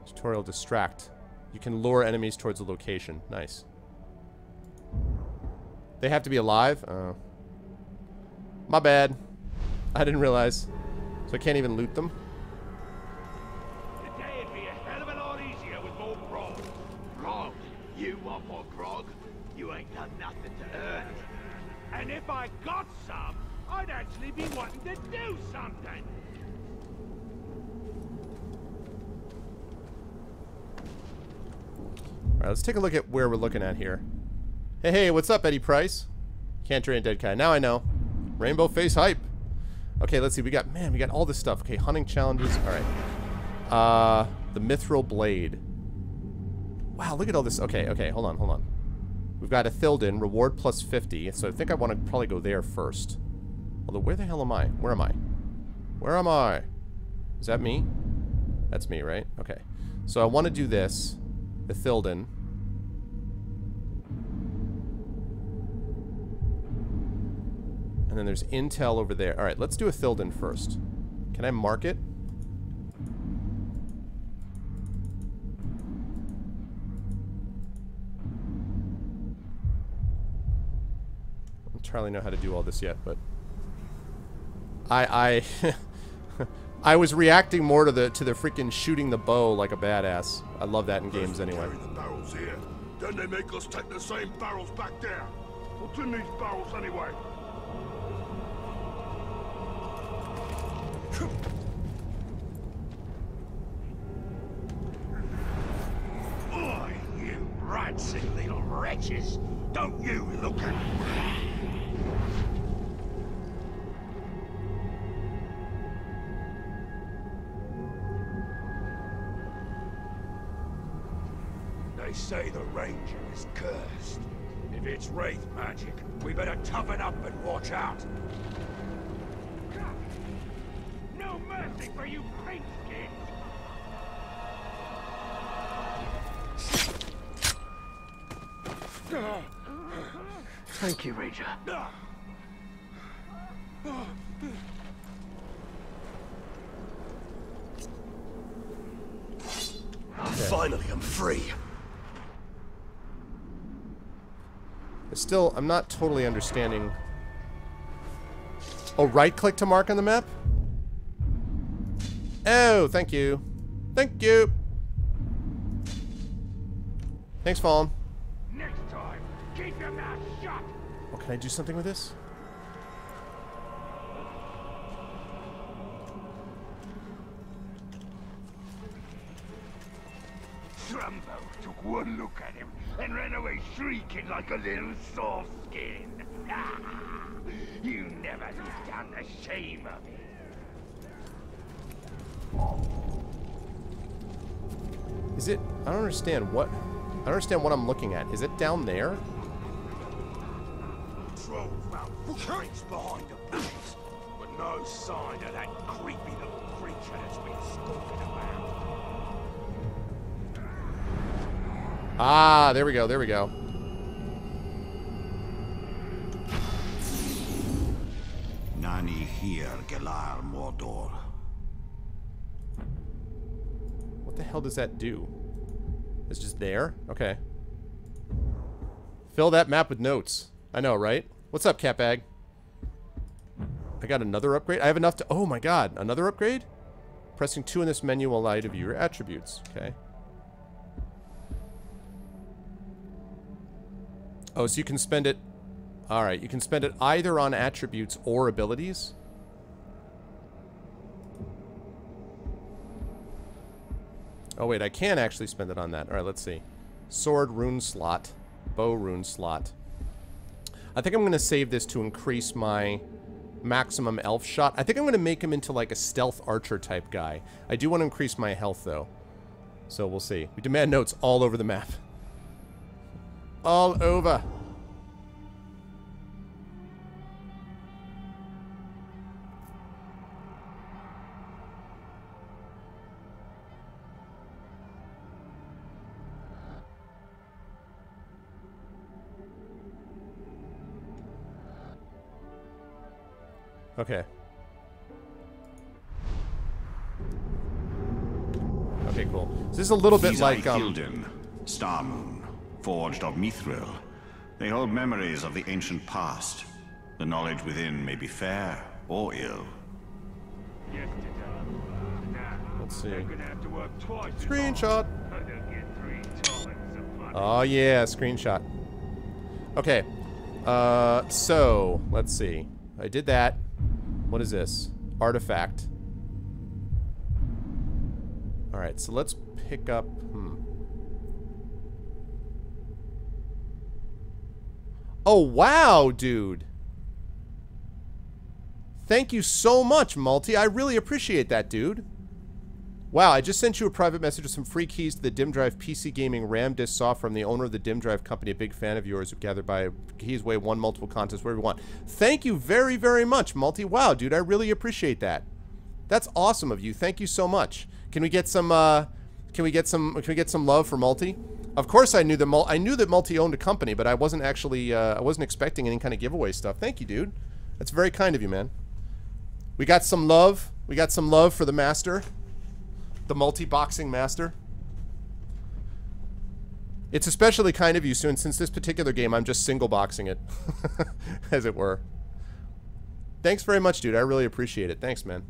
Tutorial distract. You can lure enemies towards a location. Nice. They have to be alive? Oh. My bad. I didn't realize. So I can't even loot them? Today'd be a hell of a lot easier with more grog. Grog? You want more grog? You ain't done nothing to earn it. And if I got some, I'd actually be wanting to do something. Alright, let's take a look at where we're looking at here. Hey, what's up, Eddie Price? Can't drain dead guy. Now I know. Rainbow face hype. Okay, let's see. We got all this stuff. Okay, hunting challenges. Alright. The Mithril Blade. Wow, look at all this. Okay, hold on. We've got a Thilden, reward plus 50. So I think I want to probably go there first. Although, where the hell am I? Where am I? Where am I? Is that me? That's me, right? Okay. So I want to do this. The Thilden. And then there's intel over there. Alright, let's do a Thilden first. Can I mark it? I don't entirely know how to do all this yet, but I I was reacting more to the freaking shooting the bow like a badass. I love that in games anyway. Carry the barrels here. Then they make us take the same barrels back there. What's in these barrels anyway? Oi, you rancid little wretches! Don't you look at me! They say the Ranger is cursed. If it's Wraith magic, we better toughen up and watch out. No mercy for you pink-skins! Thank you, Ranger. Finally, I'm free. Still, I'm not totally understanding. Oh, right-click to mark on the map? Oh, thank you. Thank you. Thanks, Fallen. Next time, keep your mouth shut. Oh, can I do something with this? Trumbo took one look at him and ran away shrieking like a little soft skin. You never lived down the shame of it. Is it? I don't understand what. I don't understand what I'm looking at. Is it down there? Trolls found footprints behind the bushes, but no sign of that creepy little creature that's been skulking about. Ah, there we go. There we go. Nani here, Gelar Mordor. What the hell does that do? It's just there? Okay. Fill that map with notes. I know, right? What's up, Catbag? I got another upgrade? I have enough to... Oh my god, another upgrade? Pressing 2 in this menu will allow you to view your attributes. Okay. Oh, so you can spend it... Alright, you can spend it either on attributes or abilities. Oh wait, I can actually spend it on that. Alright, let's see. Sword rune slot. Bow rune slot. I think I'm going to save this to increase my maximum elf shot. I think I'm going to make him into like a stealth archer type guy. I do want to increase my health though. So we'll see. We demand notes all over the map. All over. Okay. Okay, cool. So this is a little bit like Thilden, Star Moon, forged of Mithril. They hold memories of the ancient past. The knowledge within may be fair or ill. Let's see. They're gonna have to work twice as Screenshot. hard, but they'll get 3 times the money. Oh yeah, screenshot. Okay. So, let's see. I did that. What is this? Artifact. Alright, so let's pick up... Oh, wow, dude. Thank you so much, Multi. I really appreciate that, dude. Wow, I just sent you a private message with some free keys to the Dim Drive PC Gaming RAM Disk software from the owner of the Dim Drive company, a big fan of yours who gathered by keys way, won multiple contests, wherever you want. Thank you very, very much, Multi. Wow, dude, I really appreciate that. That's awesome of you. Thank you so much. Can we get some can we get some love for Multi? Of course I knew that Multi owned a company, but I wasn't actually I wasn't expecting any kind of giveaway stuff. Thank you, dude. That's very kind of you, man. We got some love. We got some love for the master. The multi-boxing master. It's especially kind of you, since this particular game I'm just single boxing it, as it were. Thanks very much, dude. I really appreciate it. Thanks, man.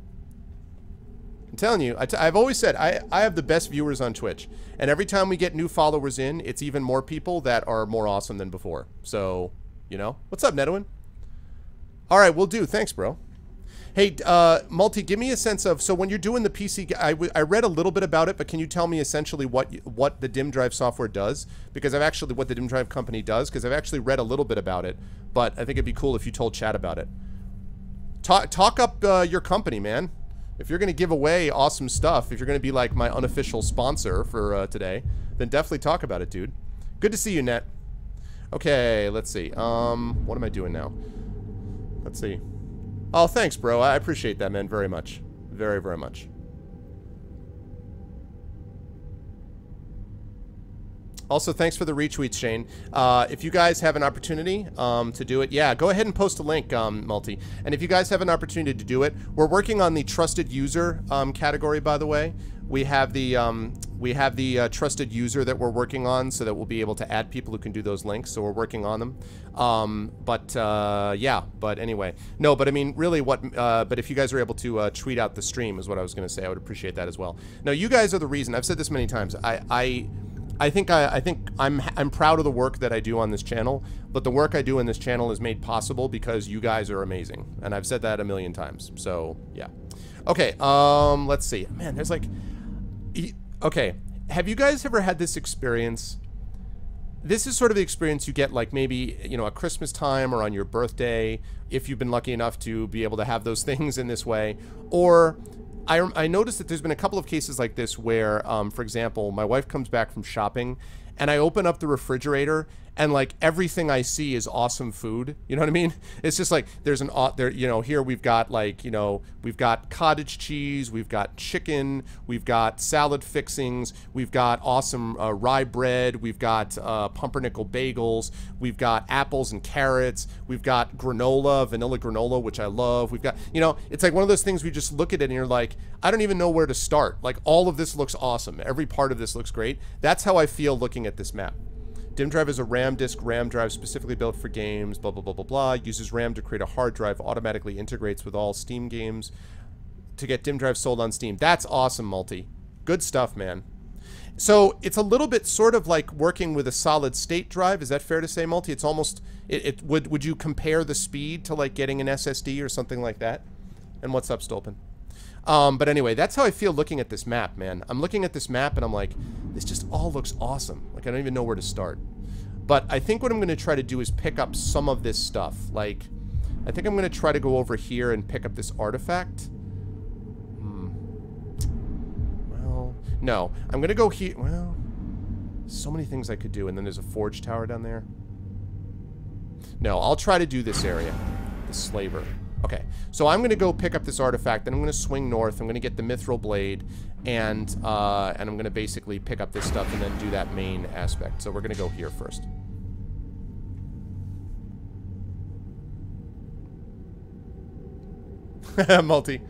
I'm telling you, I've always said I have the best viewers on Twitch, and every time we get new followers in, it's even more people that are more awesome than before. So, you know, what's up, Nedwin? All right, we'll do. Thanks, bro. Hey, Multi, give me a sense of, so when you're doing the PC, I read a little bit about it, but can you tell me essentially what the Dim Drive software does? Because what the Dim Drive company does, because I've actually read a little bit about it, but I think it'd be cool if you told chat about it. Talk up your company, man. If you're going to give away awesome stuff, if you're going to be like my unofficial sponsor for today, then definitely talk about it, dude. Good to see you, Net. Okay, let's see. What am I doing now? Let's see. Oh, thanks, bro. I appreciate that, man, very much. Very, very much. Also, thanks for the retweets, Shane. If you guys have an opportunity to do it, yeah, go ahead and post a link, Multi. And if you guys have an opportunity to do it, we're working on the trusted user category, by the way. We have the trusted user that we're working on, so that we'll be able to add people who can do those links. So we're working on them. Yeah. But anyway, no. But I mean, really, but if you guys are able to tweet out the stream, is what I was going to say. I would appreciate that as well. No, you guys are the reason. I've said this many times. I think I'm proud of the work that I do on this channel, but the work I do in this channel is made possible because you guys are amazing, and I've said that a million times. So yeah. Okay. Let's see. Man, there's like. Okay, have you guys ever had this experience? This is sort of the experience you get, like, maybe, you know, at Christmas time or on your birthday, if you've been lucky enough to be able to have those things in this way. Or I noticed that there's been a couple of cases like this where, for example, my wife comes back from shopping and I open up the refrigerator and like everything I see is awesome food. You know what I mean? It's just like there's you know, here we've got like, you know, we've got cottage cheese, we've got chicken, we've got salad fixings, we've got awesome rye bread, we've got pumpernickel bagels, we've got apples and carrots, we've got granola, vanilla granola, which I love. We've got, you know, it's like one of those things we just look at it and you're like, I don't even know where to start. Like all of this looks awesome. Every part of this looks great. That's how I feel looking at this map. Dim Drive is a RAM disk RAM drive specifically built for games, blah, blah, blah, blah, blah. Uses RAM to create a hard drive, automatically integrates with all Steam games to get Dim Drive sold on Steam. That's awesome, Multi. Good stuff, man. So it's a little bit sort of like working with a solid state drive. Is that fair to say, Multi? It's almost, would you compare the speed to like getting an SSD or something like that? And what's up, Stolpen? But anyway, that's how I feel looking at this map, man. I'm looking at this map and I'm like, this just all looks awesome. Like, I don't even know where to start. But I think what I'm going to try to do is pick up some of this stuff. Like, I think I'm going to try to go over here and pick up this artifact. Well, no. I'm going to go here. Well, so many things I could do. And then there's a forge tower down there. No, I'll try to do this area. The slaver. Okay, so I'm going to go pick up this artifact, then I'm going to swing north, I'm going to get the mithril blade, and I'm going to basically pick up this stuff and then do that main aspect. So we're going to go here first. Multi.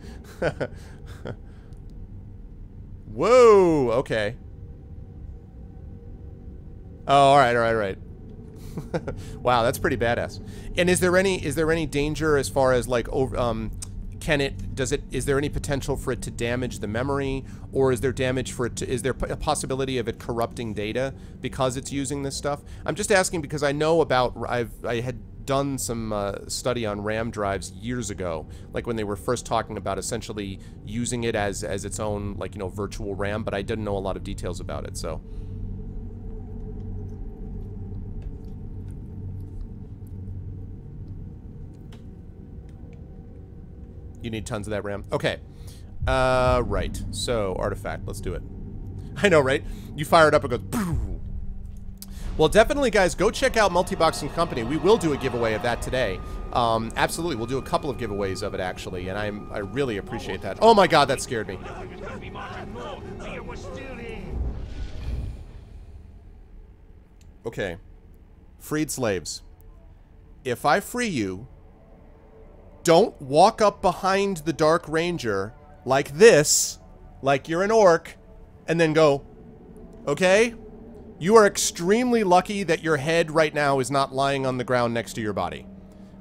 Whoa, okay. Oh, all right. Wow, that's pretty badass. And is there any danger as far as like is there any potential for it to damage the memory, or is there damage for it to, is there a possibility of it corrupting data because it's using this stuff? I'm just asking because I know about, I had done some study on RAM drives years ago, like when they were first talking about essentially using it as its own, like, you know, virtual RAM, but I didn't know a lot of details about it, so. You need tons of that RAM. Okay. Right. So, artifact. Let's do it. I know, right? You fire it up, it goes... Poof. Well, definitely, guys, go check out Multiboxing Company. We will do a giveaway of that today. Absolutely. We'll do a couple of giveaways of it, actually, and I really appreciate that. Oh, my God, that scared me. Okay. Freed slaves. If I free you, don't walk up behind the Dark Ranger like this, like you're an orc, and then go, okay? You are extremely lucky that your head right now is not lying on the ground next to your body.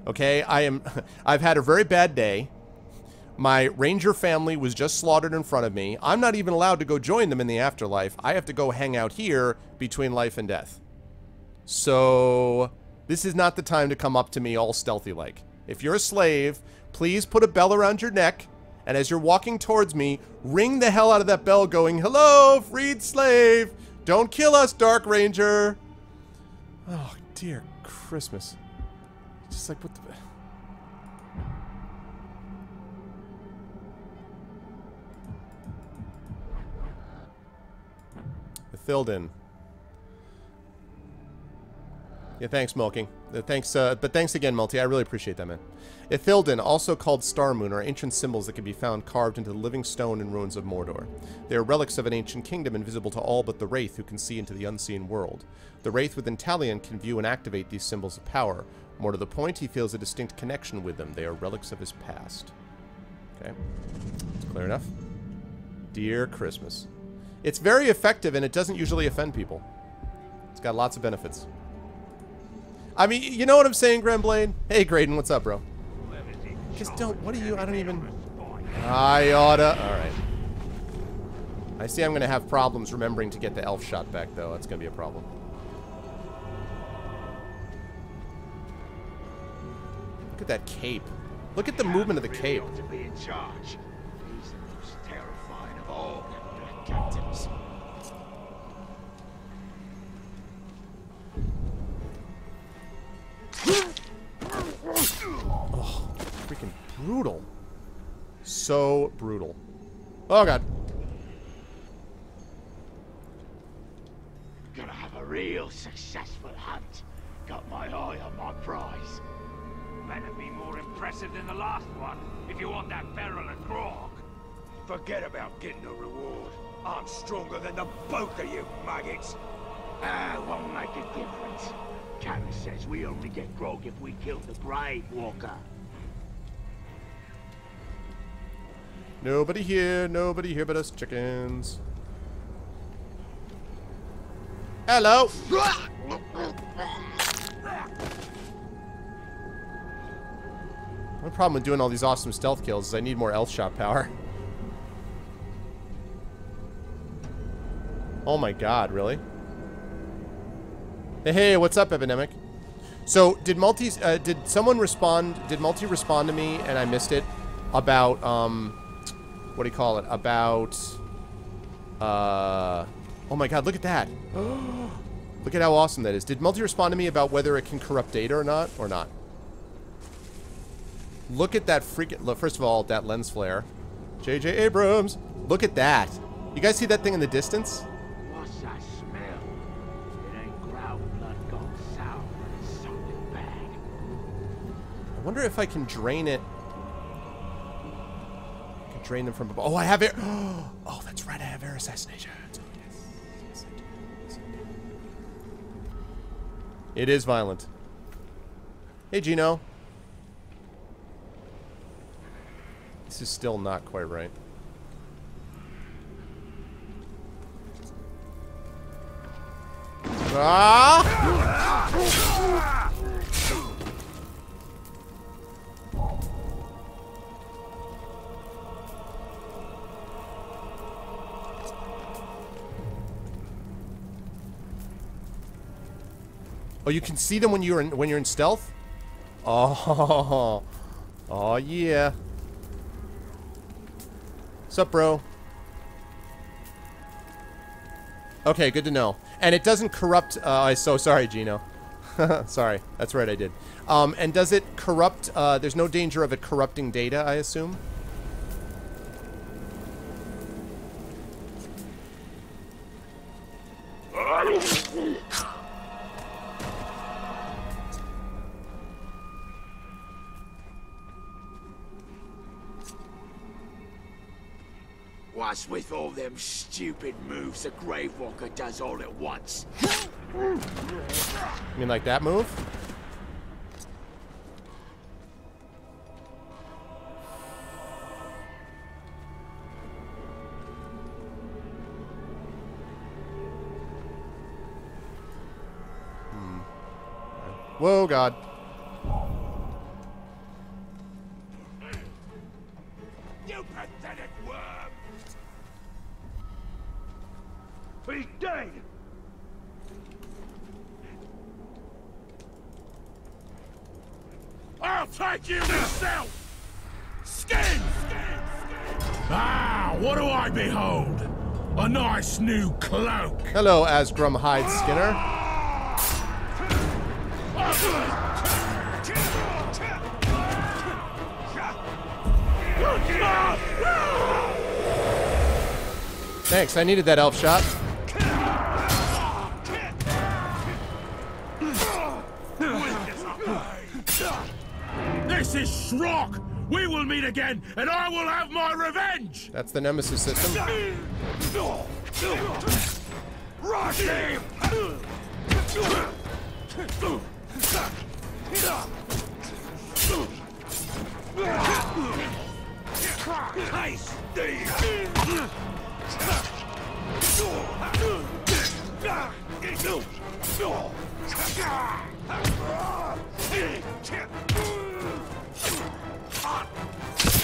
Okay? I've had a very bad day. My ranger family was just slaughtered in front of me. I'm not even allowed to go join them in the afterlife. I have to go hang out here between life and death. So, this is not the time to come up to me all stealthy-like. If you're a slave, please put a bell around your neck, and as you're walking towards me, ring the hell out of that bell going, "Hello, freed slave! Don't kill us, Dark Ranger!" Oh, dear Christmas. Just like, what the... Filled in. Yeah, thanks, Milking. Thanks, but thanks again, Multi. I really appreciate that, man. Ithilden, also called Star Moon, are ancient symbols that can be found carved into the living stone and ruins of Mordor. They are relics of an ancient kingdom invisible to all but the Wraith, who can see into the unseen world. The Wraith within Talion can view and activate these symbols of power. More to the point, he feels a distinct connection with them. They are relics of his past. Okay. It's clear enough. Dear Christmas. It's very effective, and it doesn't usually offend people. It's got lots of benefits. I mean, you know what I'm saying, Grenblade? Hey, Graydon, what's up, bro? Just don't... What are you... I don't even... I oughta... Alright. I see I'm going to have problems remembering to get the elf shot back, though. That's going to be a problem. Look at that cape. Look at the movement of the cape. To be in charge. He's the most terrifying of all the black captains. Oh, freaking brutal. So brutal. Oh, God. Gonna have a real successful hunt. Got my eye on my prize. Better be more impressive than the last one, if you want that barrel of grog. Forget about getting a reward. I'm stronger than the both of you, maggots. Won't make a difference. Captain says we only get grog if we kill the Grave Walker. Nobody here but us chickens. Hello. My problem with doing all these awesome stealth kills is I need more elf shot power. Oh my God, really? Hey, what's up, Epidemic? So, did someone respond, did Multi respond to me and I missed it about, what do you call it? About, oh my God, look at that. Look at how awesome that is. Did Multi respond to me about whether it can corrupt data or not? Look at that freaking, look, first of all, that lens flare. J.J. Abrams. Look at that. You guys see that thing in the distance? What's that smell? It ain't ground blood gone sour, but it's something bad. I wonder if I can drain it. I can drain them from above. Oh, I have it. Oh, that's right. I have air assassination. Yes, I do. Yes, I do. It is violent. Hey, Gino. This is still not quite right. Ah! Oh, you can see them when you're in stealth? Oh. Oh, yeah. Sup, bro? Okay, good to know. And it doesn't corrupt... I'm so sorry, Gino. Sorry. That's right, I did. And does it corrupt... there's no danger of it corrupting data, I assume? What's with all them stupid moves a Gravewalker does all at once? You mean like that move? Whoa, God. You pathetic worm! He's dead! I'll take you myself! Skin! Ah, what do I behold? A nice new cloak. Hello, Asgrim Hyde Skinner. Thanks, I needed that elf shot. This is Shrock. We will meet again, and I will have my revenge. That's the Nemesis system. Rush him!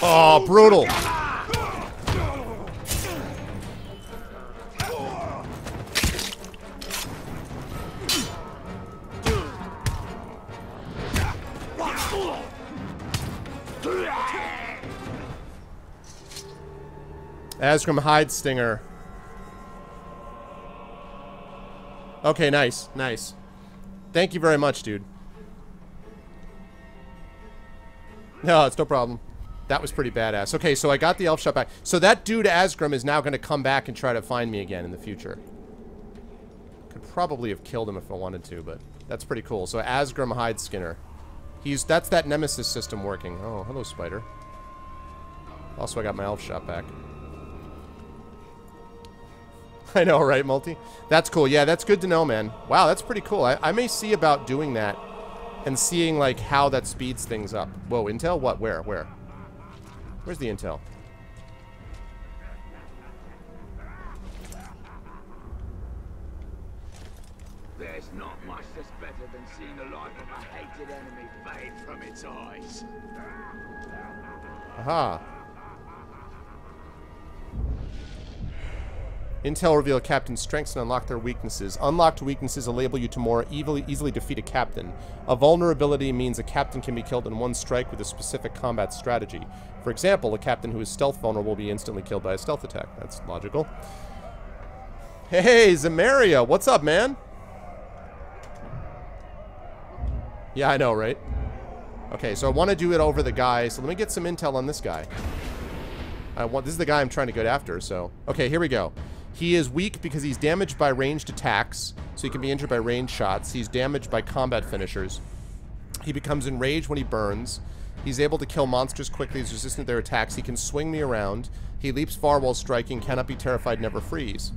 Oh, brutal. Asgrim Hyde Stinger. Okay, nice, nice. Thank you very much, dude. No, it's no problem. That was pretty badass. Okay, so I got the elf shot back. So that dude Asgrim is now going to come back and try to find me again in the future. Could probably have killed him if I wanted to, but that's pretty cool. So Asgrim Hyde Skinner. That's that Nemesis system working. Oh, hello, spider. Also, I got my elf shot back. I know, right, Multi? That's cool. Yeah, that's good to know, man. Wow, that's pretty cool. I may see about doing that and seeing, like, how that speeds things up. Whoa, intel? What? Where? Where's the intel? There's not much that's better than seeing the light of a hated enemy fade from its eyes. Aha. Intel reveal captain's strengths and unlock their weaknesses. Unlocked weaknesses enable you to more easily defeat a captain. A vulnerability means a captain can be killed in one strike with a specific combat strategy. For example, a captain who is stealth vulnerable will be instantly killed by a stealth attack. That's logical. Hey, Zamaria, what's up, man? Yeah, I know, right? Okay, so I want to do it over the guy, so let me get some intel on this guy. This is the guy I'm trying to get after, so... Okay, here we go. He is weak because he's damaged by ranged attacks, so he can be injured by ranged shots. He's damaged by combat finishers. He becomes enraged when he burns. He's able to kill monsters quickly. He's resistant to their attacks. He can swing me around. He leaps far while striking. Cannot be terrified. Never flees.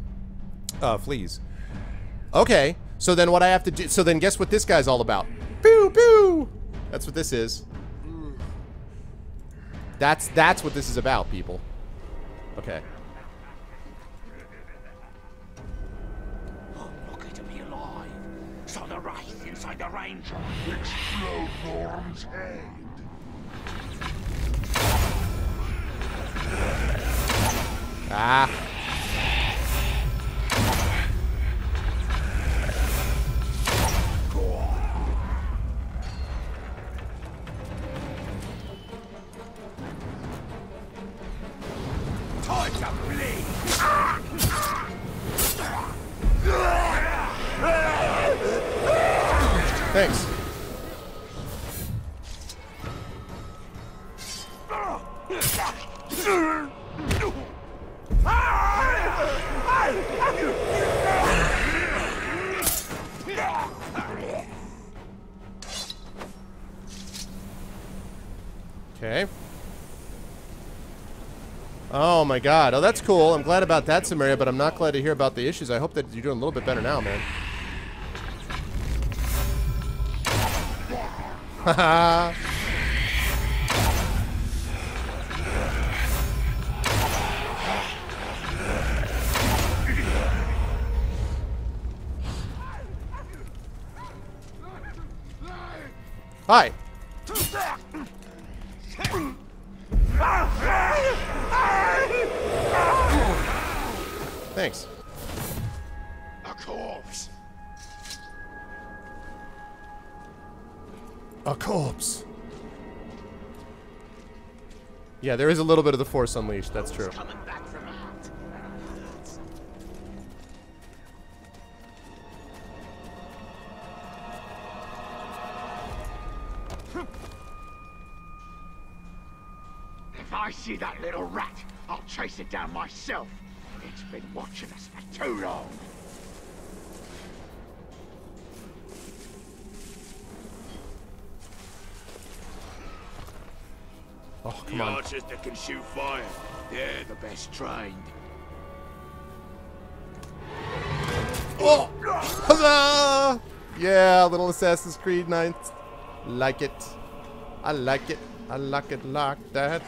Okay, so then what I have to do... So then guess what this guy's all about? Pew, pew! That's what this is. That's what this is about, people. Okay. I'm lucky to be alive. So the wraith inside the ranger. Explode Norm's head. Ah. time to bleed. Thanks. Okay. Oh my god. Oh, that's cool. I'm glad about that, Samaria, but I'm not glad to hear about the issues. I hope that you're doing a little bit better now, man. Haha. Hi. Thanks. A corpse. A corpse. Yeah, there is a little bit of the Force Unleashed, that's true. If I see that little rat, I'll chase it down myself. It's been watching us for too long. Oh, come the on. archers that can shoot fire, they're the best trained. Oh! Huzzah! Yeah, little Assassin's Creed Knights. Like it. I like it. I like it like that.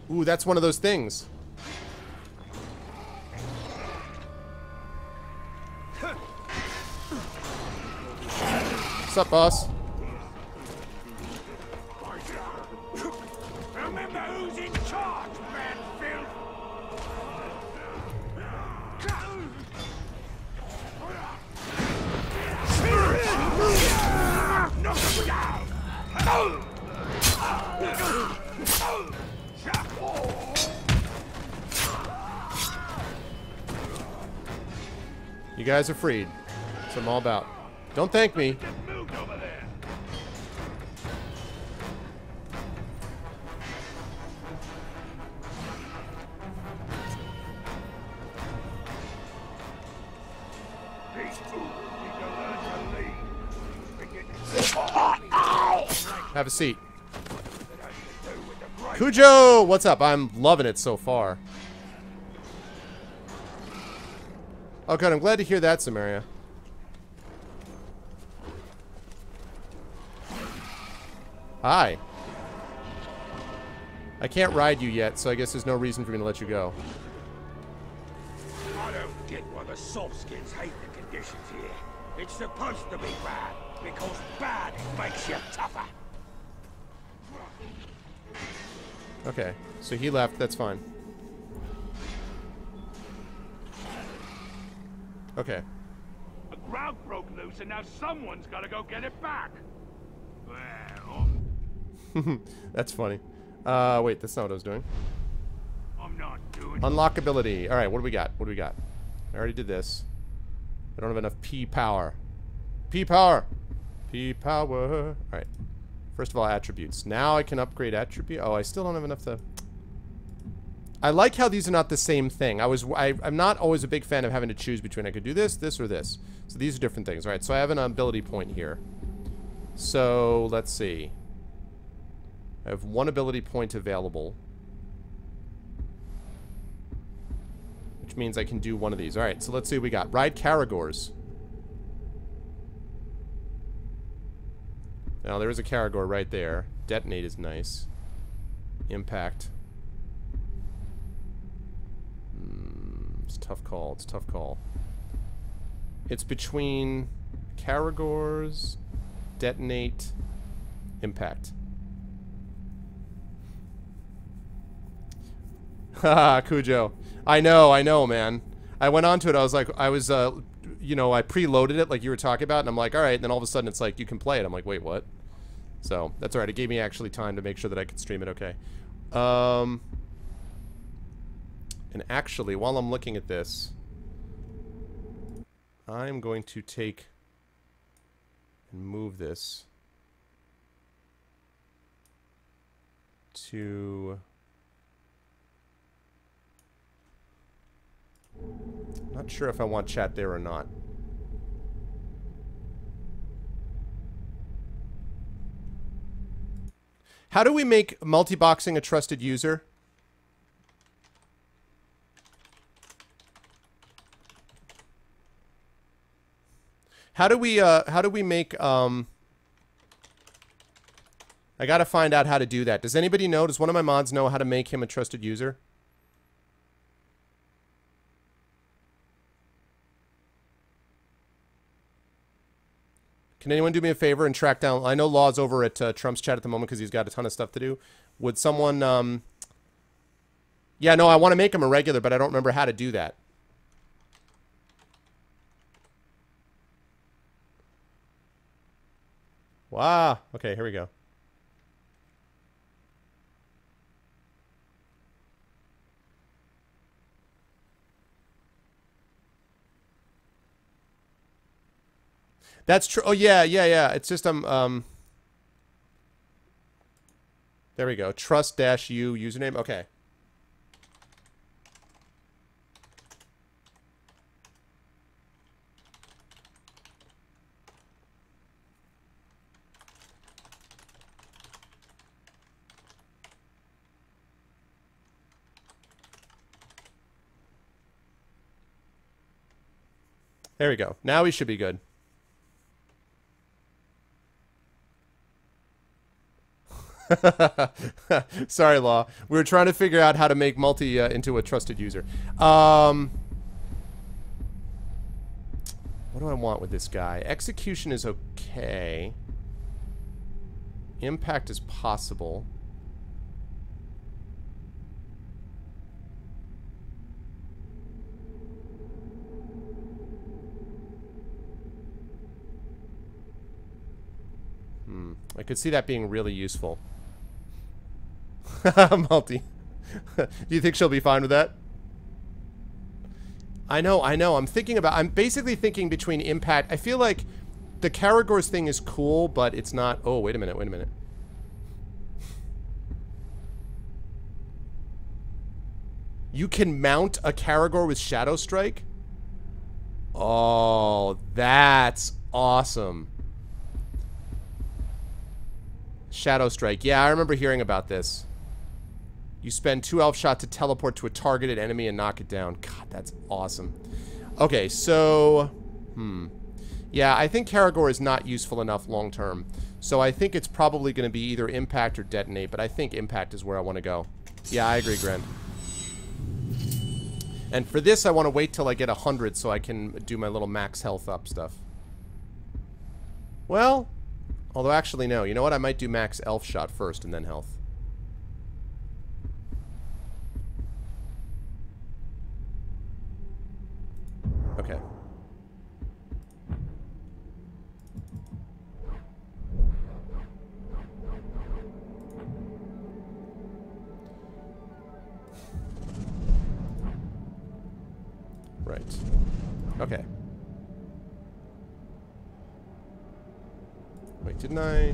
Ooh, that's one of those things. What's up, boss? Remember who's in charge, Manfield! Knock him down! You guys are freed. That's what I'm all about. Don't thank me. Have a seat. Cujo, what's up? I'm loving it so far. Oh, good. I'm glad to hear that, Samaria. Hi. I can't ride you yet, so I guess there's no reason for me to let you go. I don't get why the softskins hate the conditions here. It's supposed to be bad, because bad makes you tougher. Okay, so he left. That's fine. Okay. A grout broke loose and now someone's gotta go get it back. Well, That's funny. Wait, that's not what I was doing. I'm not doing Unlockability. Alright, what do we got? What do we got? I already did this. I don't have enough P power. P power! P power! Alright. First of all, attributes. Now I can upgrade attribute. Oh, I still don't have enough to... I like how these are not the same thing. I'm not always a big fan of having to choose between I could do this, this, or this. So these are different things. Alright, so I have an ability point here. So, let's see. I have one ability point available. Which means I can do one of these. Alright, so let's see what we got. Ride Caragors. Now, there is a Caragor right there. Detonate is nice. Impact. It's a tough call. It's a tough call. It's between Caragors, Detonate, Impact. Haha, Cujo. I know, man. I went on to it. I was like, you know, I preloaded it like you were talking about, and I'm like, all right. And then all of a sudden, it's like you can play it. I'm like, wait, what? So that's all right. It gave me actually time to make sure that I could stream it. Okay. And actually, while I'm looking at this, I'm going to take and move this to... Not sure if I want chat there or not. How do we make multi-boxing a trusted user? How do we make, I gotta find out how to do that. Does anybody know? Does one of my mods know how to make him a trusted user? Can anyone do me a favor and track down... I know Law's over at Trump's chat at the moment because he's got a ton of stuff to do. Would someone... Yeah, no, I want to make him a regular, but I don't remember how to do that. Wow. Okay, here we go. That's true. Oh, yeah. It's just, there we go. Trust-U username. Okay. There we go. Now we should be good. Sorry, Law. We were trying to figure out how to make multi into a trusted user. What do I want with this guy? Execution is okay. Impact is possible. I could see that being really useful. Multi. Do you think she'll be fine with that? I know. I'm basically thinking between impact. I feel like the Karagor's thing is cool, but it's not... Oh, wait a minute. You can mount a Karagor with Shadow Strike? Oh, that's awesome. Shadow Strike. Yeah, I remember hearing about this. You spend 2 elf shot to teleport to a targeted enemy and knock it down. God, that's awesome. Okay, so... Yeah, I think Karagor is not useful enough long term. So I think it's probably going to be either Impact or Detonate, but I think Impact is where I want to go. Yeah, I agree, Grand. And for this, I want to wait till I get 100 so I can do my little max health up stuff. Well... Although, actually, no. You know what? I might do max elf shot first and then health. Okay. Right. Okay. Wait, didn't I?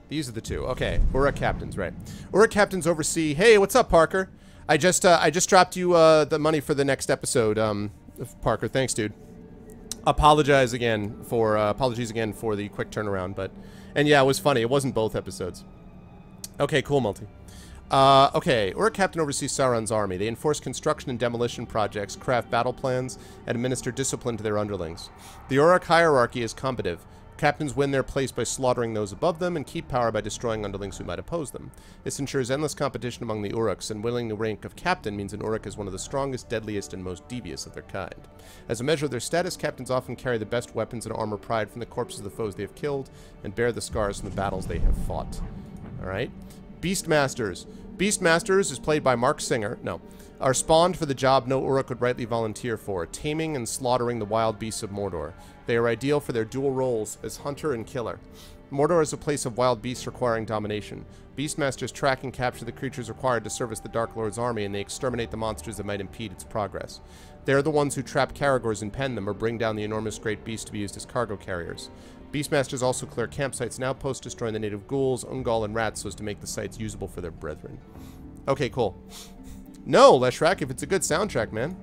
These are the two. Okay, Uruk captains, right? Uruk captains oversee. Hey, what's up, Parker? I just dropped you the money for the next episode, Parker. Thanks, dude. Apologies again for the quick turnaround, but yeah, it was funny. It wasn't both episodes. Okay, cool, Multi. Okay, Uruk Captain oversees Sauron's army. They enforce construction and demolition projects, craft battle plans, and administer discipline to their underlings. The Uruk hierarchy is combative. Captains win their place by slaughtering those above them and keep power by destroying underlings who might oppose them. This ensures endless competition among the Uruks, and winning the rank of captain means an Uruk is one of the strongest, deadliest, and most devious of their kind. As a measure of their status, captains often carry the best weapons and armor pried from the corpses of the foes they have killed, and bear the scars from the battles they have fought. Alright. Beastmasters. Beastmasters is played by Mark Singer. No. Are spawned for the job no Uruk would rightly volunteer for, taming and slaughtering the wild beasts of Mordor. They are ideal for their dual roles as hunter and killer. Mordor is a place of wild beasts requiring domination. Beastmasters track and capture the creatures required to service the Dark Lord's army, and they exterminate the monsters that might impede its progress. They are the ones who trap Caragors and pen them, or bring down the enormous great beasts to be used as cargo carriers. Beastmasters also clear campsites and outposts, destroying the native ghouls, Ungol, and rats so as to make the sites usable for their brethren. Okay, cool. No, Leshrak, if it's a good soundtrack, man.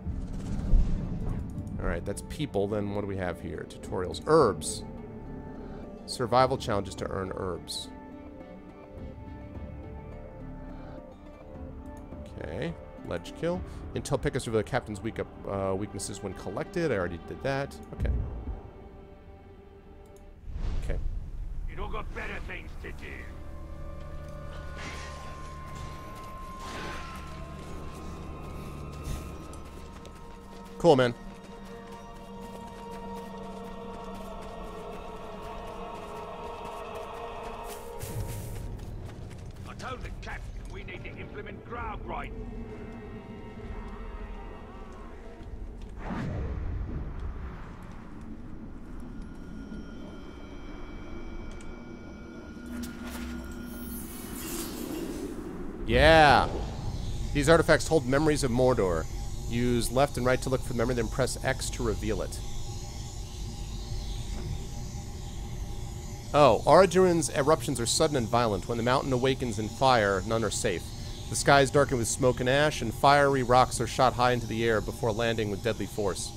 Alright, that's people. Then what do we have here? Tutorials. Herbs. Survival challenges to earn herbs. Okay. Ledge kill. Intel pickers reveal the captain's weaknesses when collected. I already did that. Okay. Okay. You don't got better things to do. Cool, man. I told the captain we need to implement ground right. Yeah. These artifacts hold memories of Mordor. Use left and right to look for the memory, then press X to reveal it. Oh, Araduran's eruptions are sudden and violent. When the mountain awakens in fire, none are safe. The sky is darkened with smoke and ash, and fiery rocks are shot high into the air before landing with deadly force.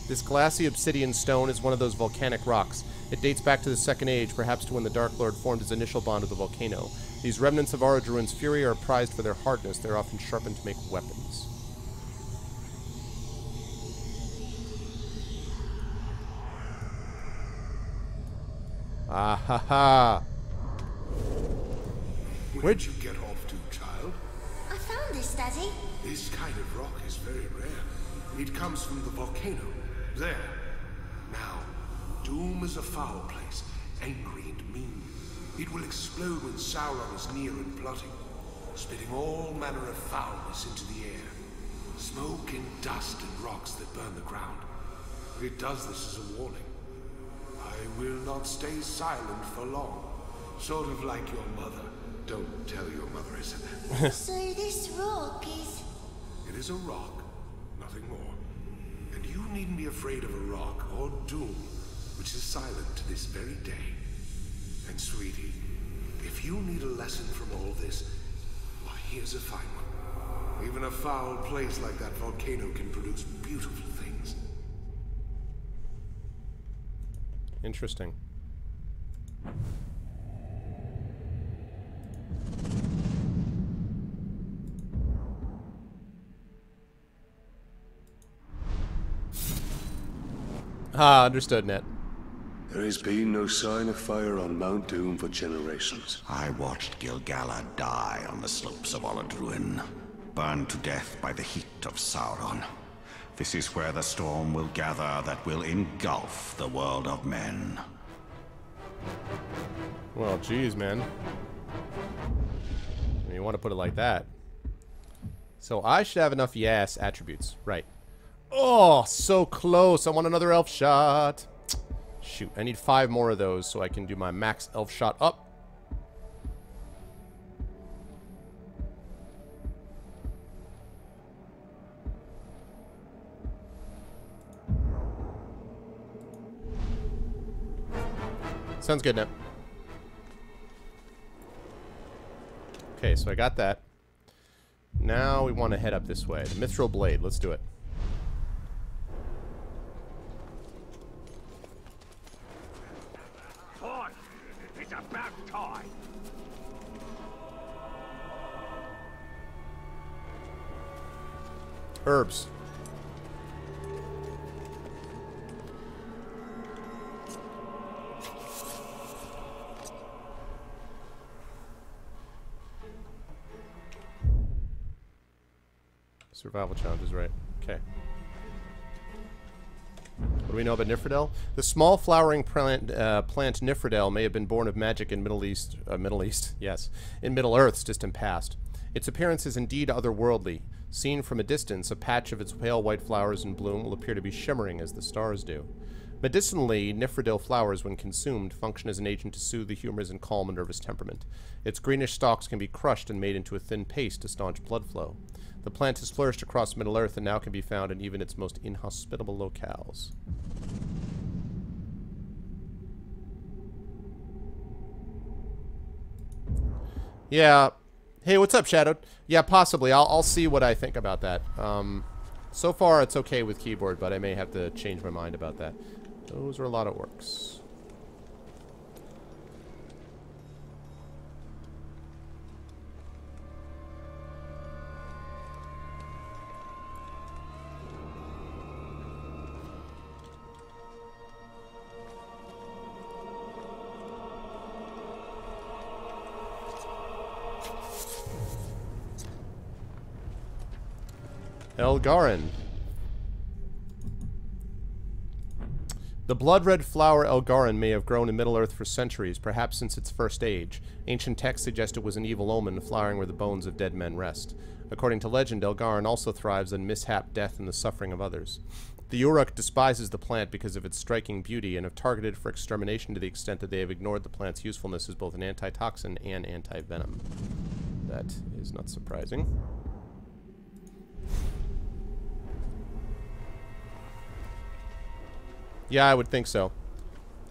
This glassy obsidian stone is one of those volcanic rocks. It dates back to the Second Age, perhaps to when the Dark Lord formed his initial bond with the volcano. These remnants of Araduran's fury are prized for their hardness. They're often sharpened to make weapons. Ah ha ha! Where'd you get off to, child? I found this, Daddy. This kind of rock is very rare. It comes from the volcano. There. Now, Doom is a foul place, angry and mean. It will explode when Sauron is near and plotting, spitting all manner of foulness into the air. Smoke and dust and rocks that burn the ground. It does this as a warning. I will not stay silent for long. Sort of like your mother. Don't tell your mother I said that. So this rock is... It is a rock, nothing more. And you needn't be afraid of a rock or Doom, which is silent to this very day. And sweetie, if you need a lesson from all this, well, here's a fine one. Even a foul place like that volcano can produce beautiful things. Interesting. Ah, understood, Net. There has been no sign of fire on Mount Doom for generations. I watched Gil-galad die on the slopes of Oladruin, burned to death by the heat of Sauron. This is where the storm will gather that will engulf the world of men. Well, geez, man. You want to put it like that. So I should have enough yes attributes. Right. Oh, so close. I want another elf shot. Shoot, I need 5 more of those so I can do my max elf shot up. Sounds good, Nip. Okay, so I got that. Now we want to head up this way. The Mithril Blade. Let's do it. Time! It's about time! Herbs. Survival challenges, right? Okay. What do do we know about Nifredel? The small flowering plant Nifredel may have been born of magic in Middle East, yes, in Middle Earth's distant past. Its appearance is indeed otherworldly. Seen from a distance, a patch of its pale white flowers in bloom will appear to be shimmering as the stars do. Medicinally, Nifredel flowers, when consumed, function as an agent to soothe the humors and calm a nervous temperament. Its greenish stalks can be crushed and made into a thin paste to staunch blood flow. The plant has flourished across Middle-earth and now can be found in even its most inhospitable locales. Yeah. Hey, what's up, Shadowed? Yeah, possibly. I'll see what I think about that. So far, it's okay with keyboard, but I may have to change my mind about that. Those are a lot of orcs. Elgarin. The blood-red flower Elgarin may have grown in Middle-earth for centuries, perhaps since its first age. Ancient texts suggest it was an evil omen, flowering where the bones of dead men rest. According to legend, Elgarin also thrives on mishap, death, and the suffering of others. The Uruk despises the plant because of its striking beauty and have targeted for extermination to the extent that they have ignored the plant's usefulness as both an antitoxin and anti-venom. That is not surprising. Yeah, I would think so.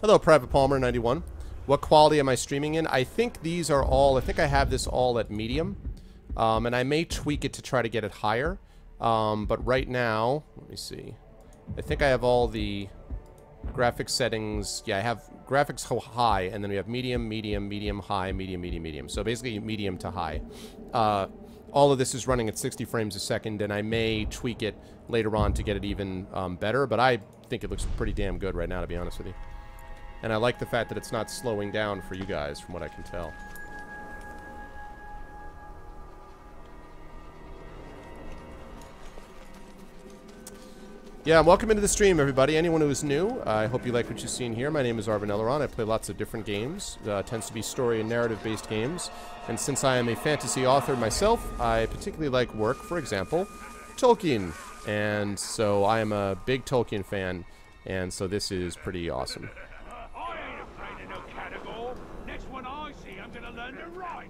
Hello, Private Palmer 91. What quality am I streaming in? I think these are all... I think I have this all at medium. And I may tweak it to try to get it higher. But right now... Let me see. I think I have all the graphics settings... Yeah, I have graphics high, and then we have medium, medium, medium, high, medium, medium, medium. So basically medium to high. All of this is running at 60 frames a second, and I may tweak it later on to get it even better. But I think it looks pretty damn good right now, to be honest with you. And I like the fact that it's not slowing down for you guys, from what I can tell. Yeah, welcome into the stream, everybody. Anyone who is new, I hope you like what you've seen here. My name is Arvin Elleron. I play lots of different games. Tends to be story and narrative-based games. And since I am a fantasy author myself, I particularly like work, for example, Tolkien. And so I am a big Tolkien fan, and so this is pretty awesome. I ain't afraid of no category. Next one I see, I'm gonna learn to ride.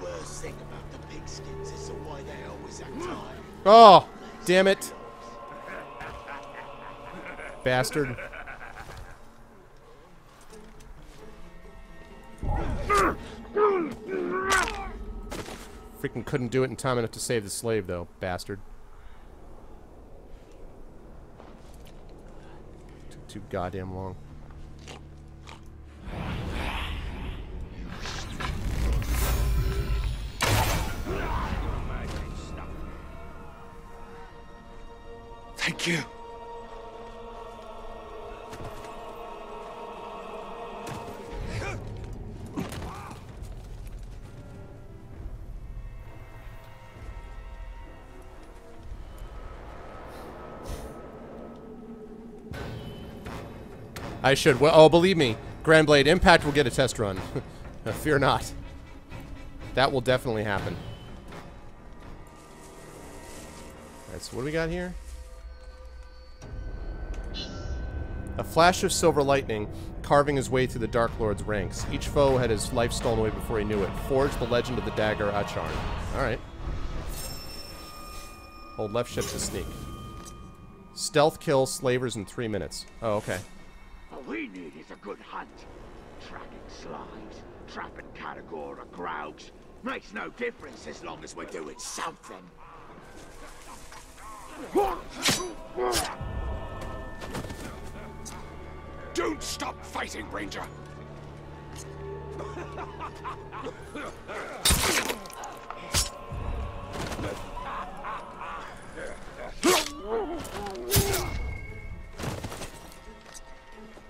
Worst thing about the pigskins is the way they always act tired. Oh, damn it. Bastard. Freaking couldn't do it in time enough to save the slave, though, bastard. Took too goddamn long. Thank you. I should. Well, oh, believe me, Grand Blade Impact will get a test run. Fear not. That will definitely happen. Alright, so what do we got here? A flash of silver lightning, carving his way through the Dark Lord's ranks. Each foe had his life stolen away before he knew it. Forged the legend of the dagger Acharn. Alright. Hold left shift to sneak. Stealth kill slavers in 3 minutes. Oh, okay. All we need is a good hunt. Tracking slaves, trapping category or crowds. Makes no difference as long as we're doing something. Don't stop fighting, Ranger!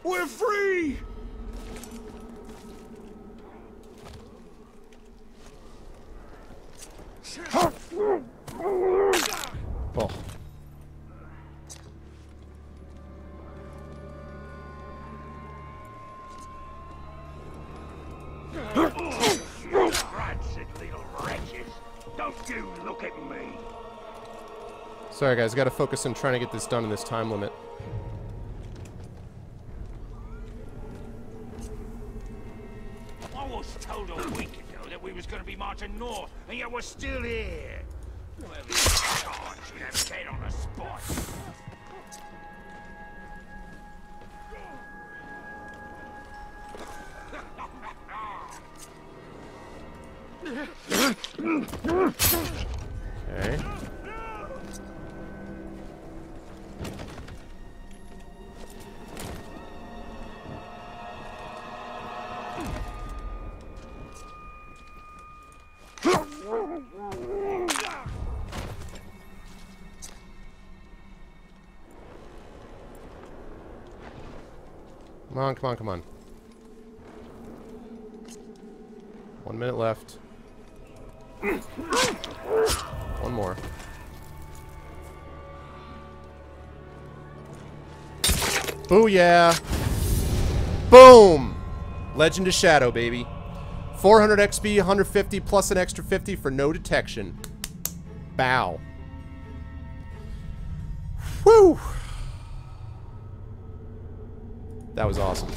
We're free! Oh. Rancid little wretches. Don't you look at me. Sorry guys, I gotta focus on trying to get this done in this time limit. I was told a week ago that we was going to be marching north, and yet we're still here. Well, God should have dead on the spot. Okay. Come on, come on, come on. 1 minute left. One more. Booyah! Boom! Legend of Shadow, baby. 400 XP, 150 plus an extra 50 for no detection. Bow. Whew! That was awesome.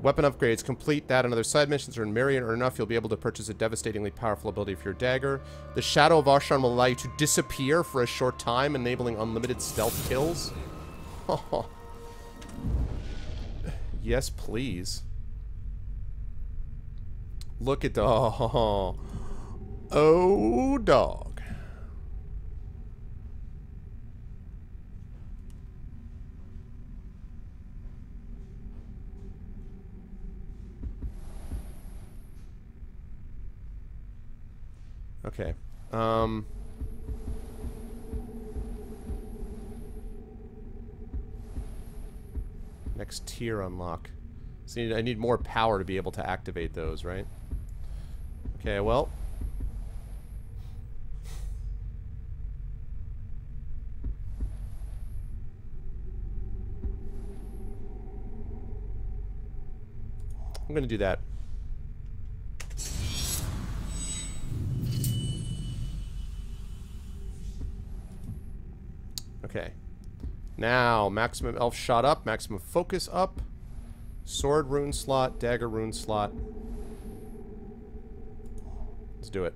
Weapon upgrades. Complete that and other side missions, or in Marion or enough, you'll be able to purchase a devastatingly powerful ability for your dagger. The Shadow of Arshan will allow you to disappear for a short time, enabling unlimited stealth kills. Oh. Yes, please. Look at the... Oh, dog. Okay. Next tier unlock. See, I need more power to be able to activate those, right? Okay, well. I'm gonna do that. Okay. Now, maximum elf shot up, maximum focus up, sword rune slot, dagger rune slot. Let's do it.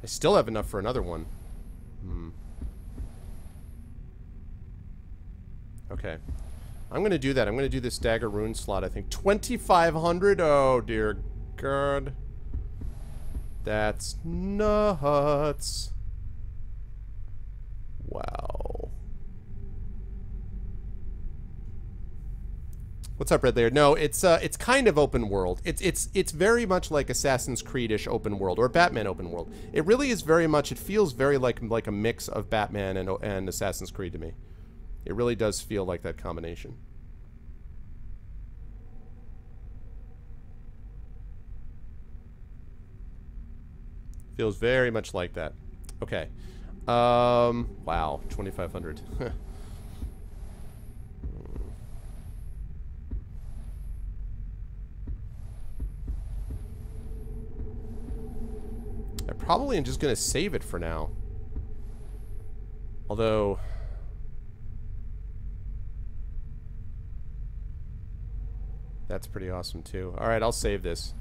I still have enough for another one. Okay. I'm going to do that. I'm going to do this dagger rune slot, I think. 2,500? Oh, dear God. That's nuts. Wow. What's up, Red Layer? No, it's kind of open world. It's very much like Assassin's Creed-ish open world, or Batman open world. It really is very much. It feels very like a mix of Batman and Assassin's Creed to me. It really does feel like that combination. Feels very much like that. Okay. Wow, 2,500. I probably am just gonna save it for now. Although, that's pretty awesome too. All right, I'll save this.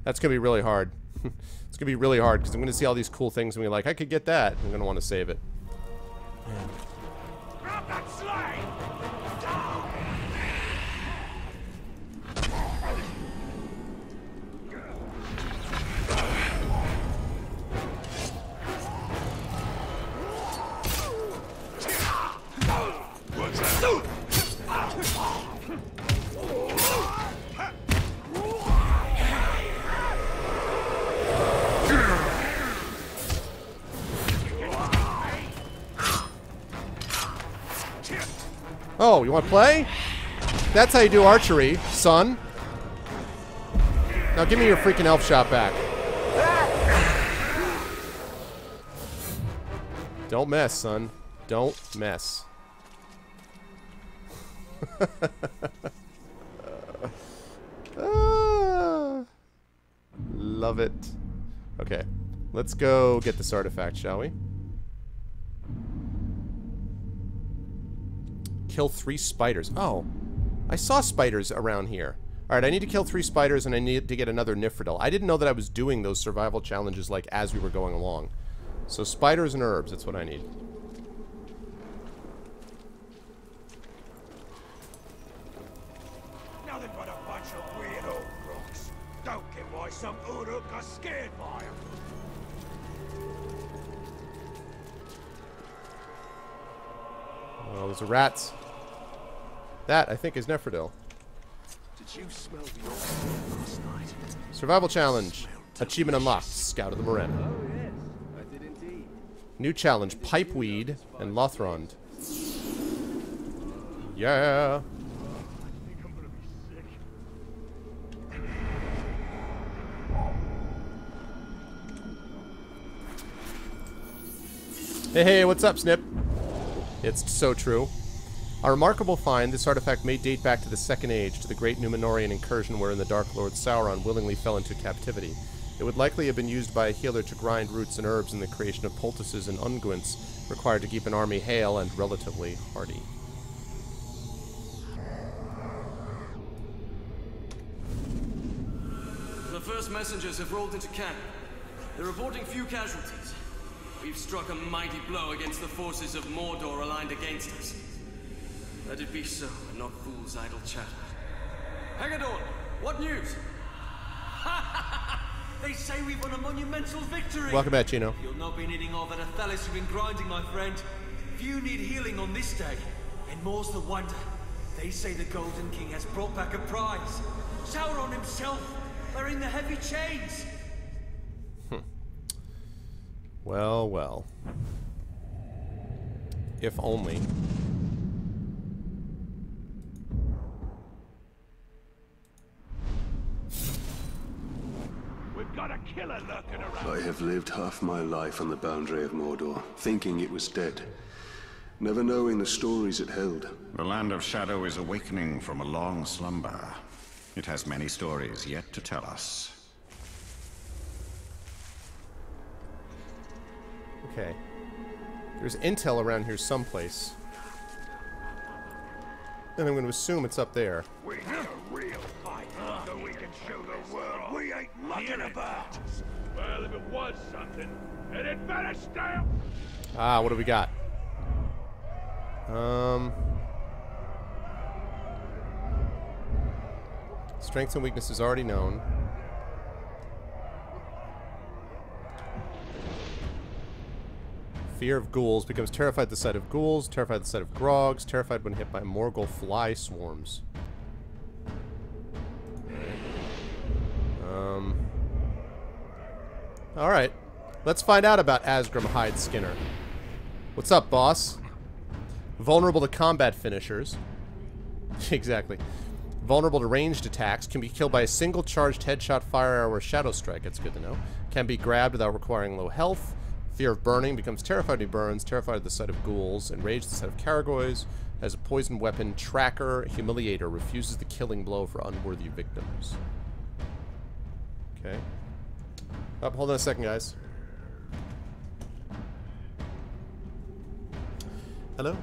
That's gonna be really hard. It's gonna be really hard because I'm gonna see all these cool things and be like, I could get that. I'm gonna want to save it. Man. Grab that slave! What's that? Oh, you want to play? That's how you do archery, son. Now give me your freaking elf shot back. Don't mess, son. Don't mess. Love it. Okay. Let's go get this artifact, shall we? Kill 3 spiders. Oh. I saw spiders around here. Alright, I need to kill 3 spiders and I need to get another Nifridel. I didn't know that I was doing those survival challenges like as we were going along. So spiders and herbs, that's what I need. Nothing but a bunch of weird old crooks. Don't get why some Uruk are scared by them. Oh, those are rats. That, I think, is Nifridel. Did you smell the oil last night? Survival challenge. Achievement unlocked. Scout of the Morenna. Oh, yes. I did indeed. New challenge. Pipeweed and Lothrond. Yeah. Hey, hey, what's up, Snip? It's so true. A remarkable find, this artifact may date back to the Second Age, to the great Numenorian incursion wherein the Dark Lord Sauron willingly fell into captivity. It would likely have been used by a healer to grind roots and herbs in the creation of poultices and unguents required to keep an army hale and relatively hardy. The first messengers have rolled into camp. They're reporting few casualties. We've struck a mighty blow against the forces of Mordor aligned against us. Let it be so, and not fools' idle chatter. Hagadorn, what news? They say we've won a monumental victory! Welcome back, Chino. You'll not be needing all that Athelis you've been grinding, my friend. Few need healing on this day, and more's the wonder. They say the Golden King has brought back a prize. Sauron himself, wearing the heavy chains. Well, well. If only. We've got a killer lurking around. I have lived half my life on the boundary of Mordor, thinking it was dead, never knowing the stories it held. The Land of Shadow is awakening from a long slumber. It has many stories yet to tell us. Okay. There's intel around here someplace. And I'm going to assume it's up there. We need a real fight, so we can show the world we ain't mucking about. Well, if it was something, then it better stay. Ah, what do we got? Strengths and weaknesses already known. Fear of ghouls. Becomes terrified at the sight of ghouls, terrified at the sight of grogs, terrified when hit by Morgul fly swarms. Alright. Let's find out about Asgrim Hyde Skinner. What's up, boss? Vulnerable to combat finishers. Exactly. Vulnerable to ranged attacks. Can be killed by a single charged headshot, fire arrow, or shadow strike. That's good to know. Can be grabbed without requiring low health. Fear of burning. Becomes terrified when he burns. Terrified at the sight of ghouls. Enraged at the sight of Karagoys. Has a poison weapon. Tracker. Humiliator. Refuses the killing blow for unworthy victims. Okay. Oh, hold on a second, guys. Hello?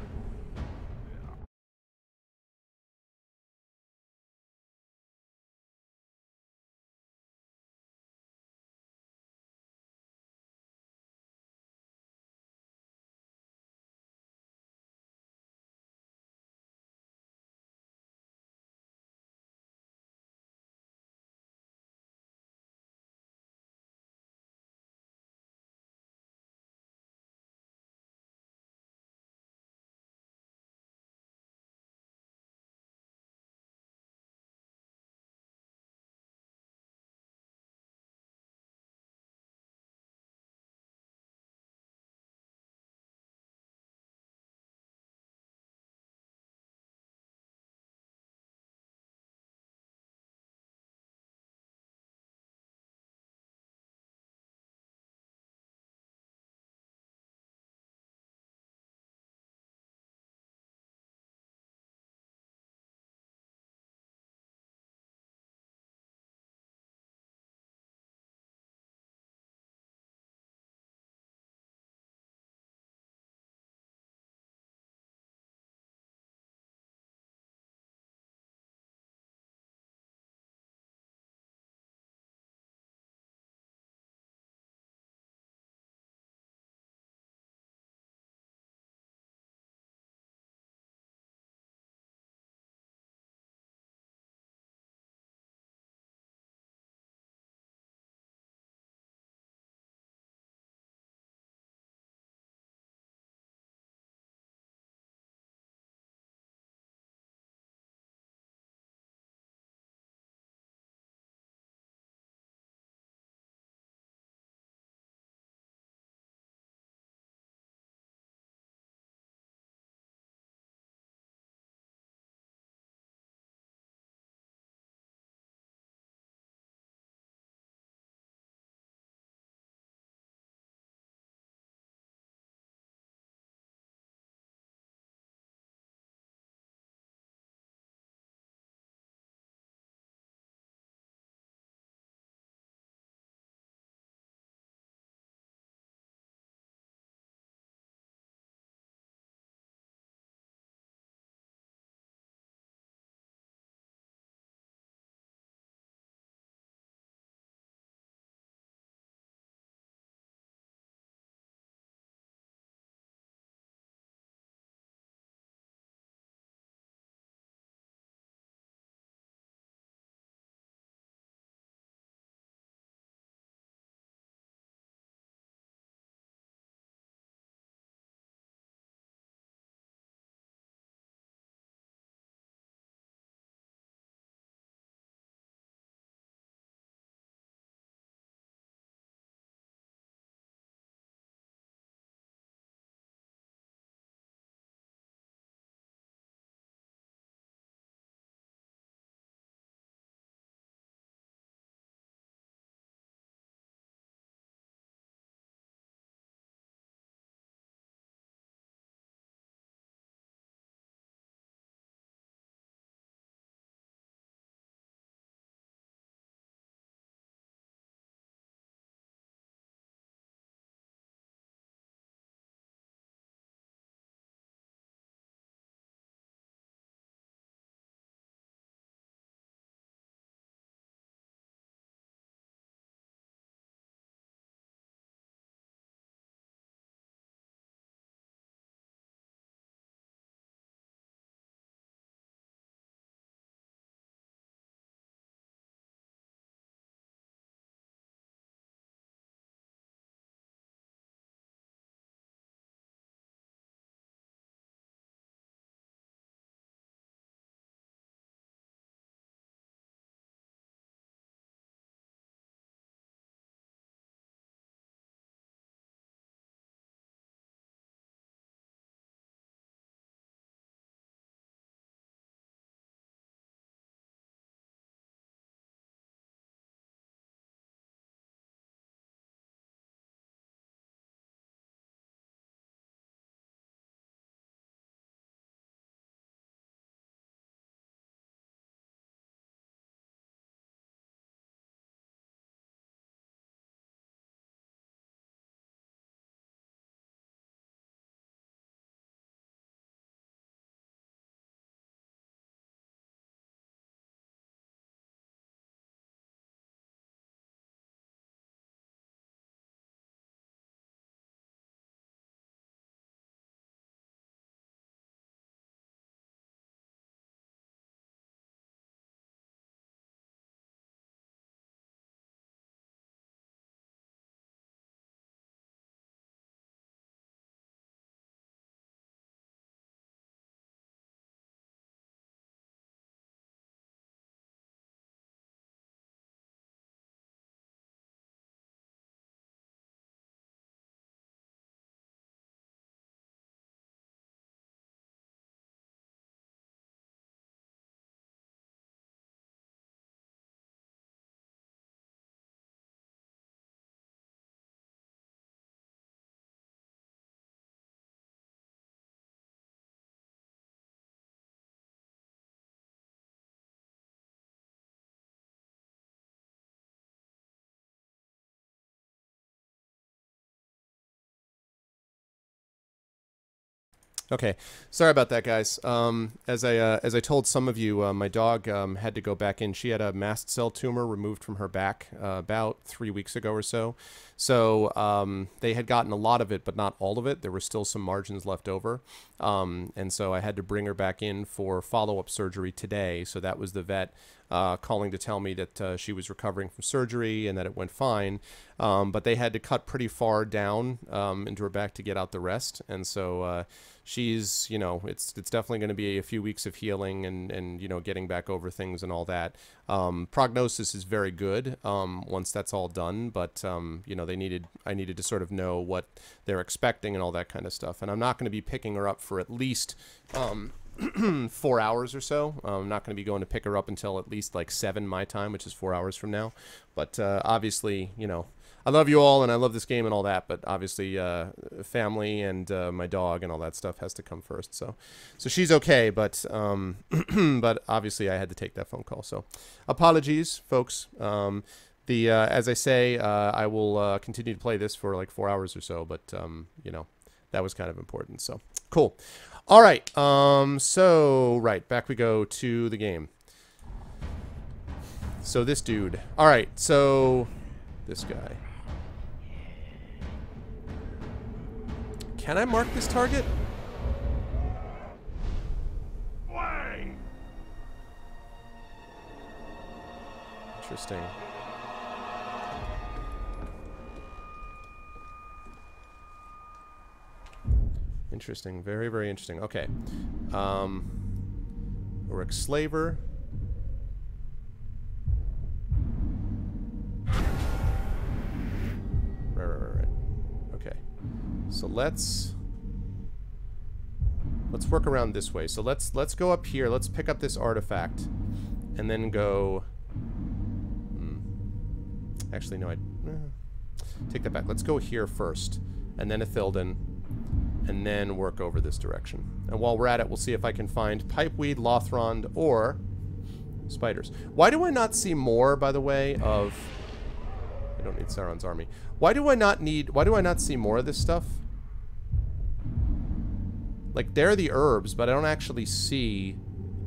Okay, sorry about that, guys. As I told some of you, my dog had to go back in. She had a mast cell tumor removed from her back about 3 weeks ago or so. So they had gotten a lot of it, but not all of it. There were still some margins left over, and so I had to bring her back in for follow-up surgery today. So that was the vet calling to tell me that she was recovering from surgery and that it went fine. But they had to cut pretty far down into her back to get out the rest, and so she's, you know, it's definitely going to be a few weeks of healing and you know, getting back over things and all that. Prognosis is very good once that's all done, but you know, I needed to sort of know what they're expecting and all that kind of stuff. And I'm not going to be picking her up for at least 4 hours or so. I'm not going to be going to pick her up until at least like 7 my time, which is 4 hours from now. But obviously, you know, I love you all and I love this game and all that, but obviously family and my dog and all that stuff has to come first. So she's okay, but but obviously I had to take that phone call. So apologies, folks. As I say, I will continue to play this for like 4 hours or so, but you know, that was kind of important. So cool. All right. So right, back we go to the game. So this dude. All right. So this guy. Can I mark this target? Interesting. Interesting. Very, very interesting. Okay. Auric Slaver. Right. Okay. So let's work around this way. So let's go up here. Let's pick up this artifact, and then go. Actually, no. Take that back. Let's go here first, and then Ithilden, and then work over this direction. And while we're at it, we'll see if I can find Pipeweed, Lothrond, or spiders. Why do I not see more, by the way, of... I don't need Sauron's army. Why do I not see more of this stuff? Like, they're the herbs, but I don't actually see...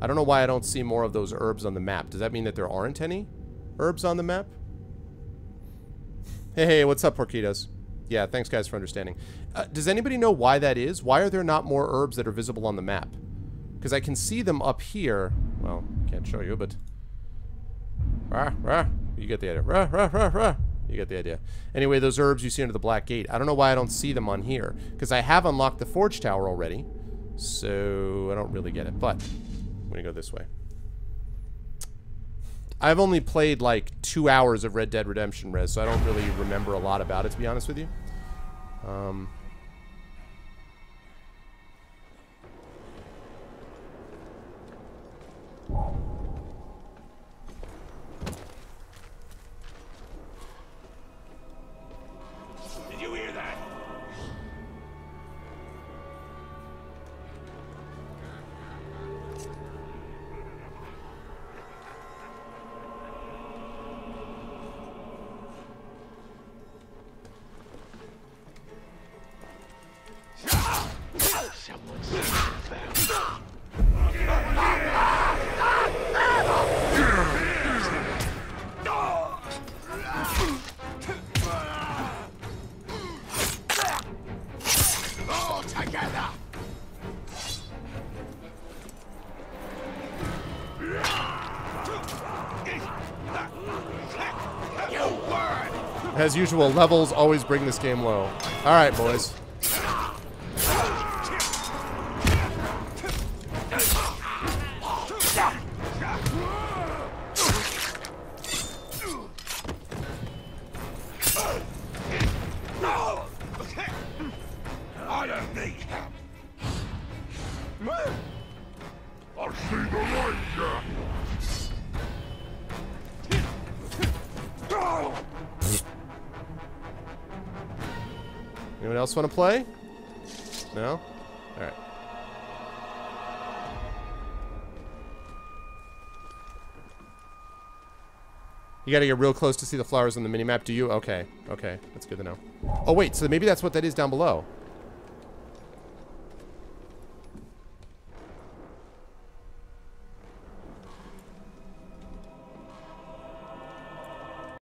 I don't know why I don't see more of those herbs on the map. Does that mean that there aren't any herbs on the map? Hey, what's up, Porquitos? Yeah, thanks, guys, for understanding. Does anybody know why that is? Why are there not more herbs that are visible on the map? Because I can see them up here. Well, can't show you, but... You get the idea. You get the idea. Anyway, those herbs you see under the Black Gate. I don't know why I don't see them on here. Because I have unlocked the Forge Tower already. So, I don't really get it. But, I'm going to go this way. I've only played like 2 hours of Red Dead Redemption Res, so I don't really remember a lot about it, to be honest with you. Did you hear that? As usual, levels always bring this game low. Alright, boys. I don't need help. I'll see the ranger. Anyone else want to play? No? Alright. You gotta get real close to see the flowers on the minimap, do you? Okay. Okay, that's good to know. Oh wait, so maybe that's what that is down below.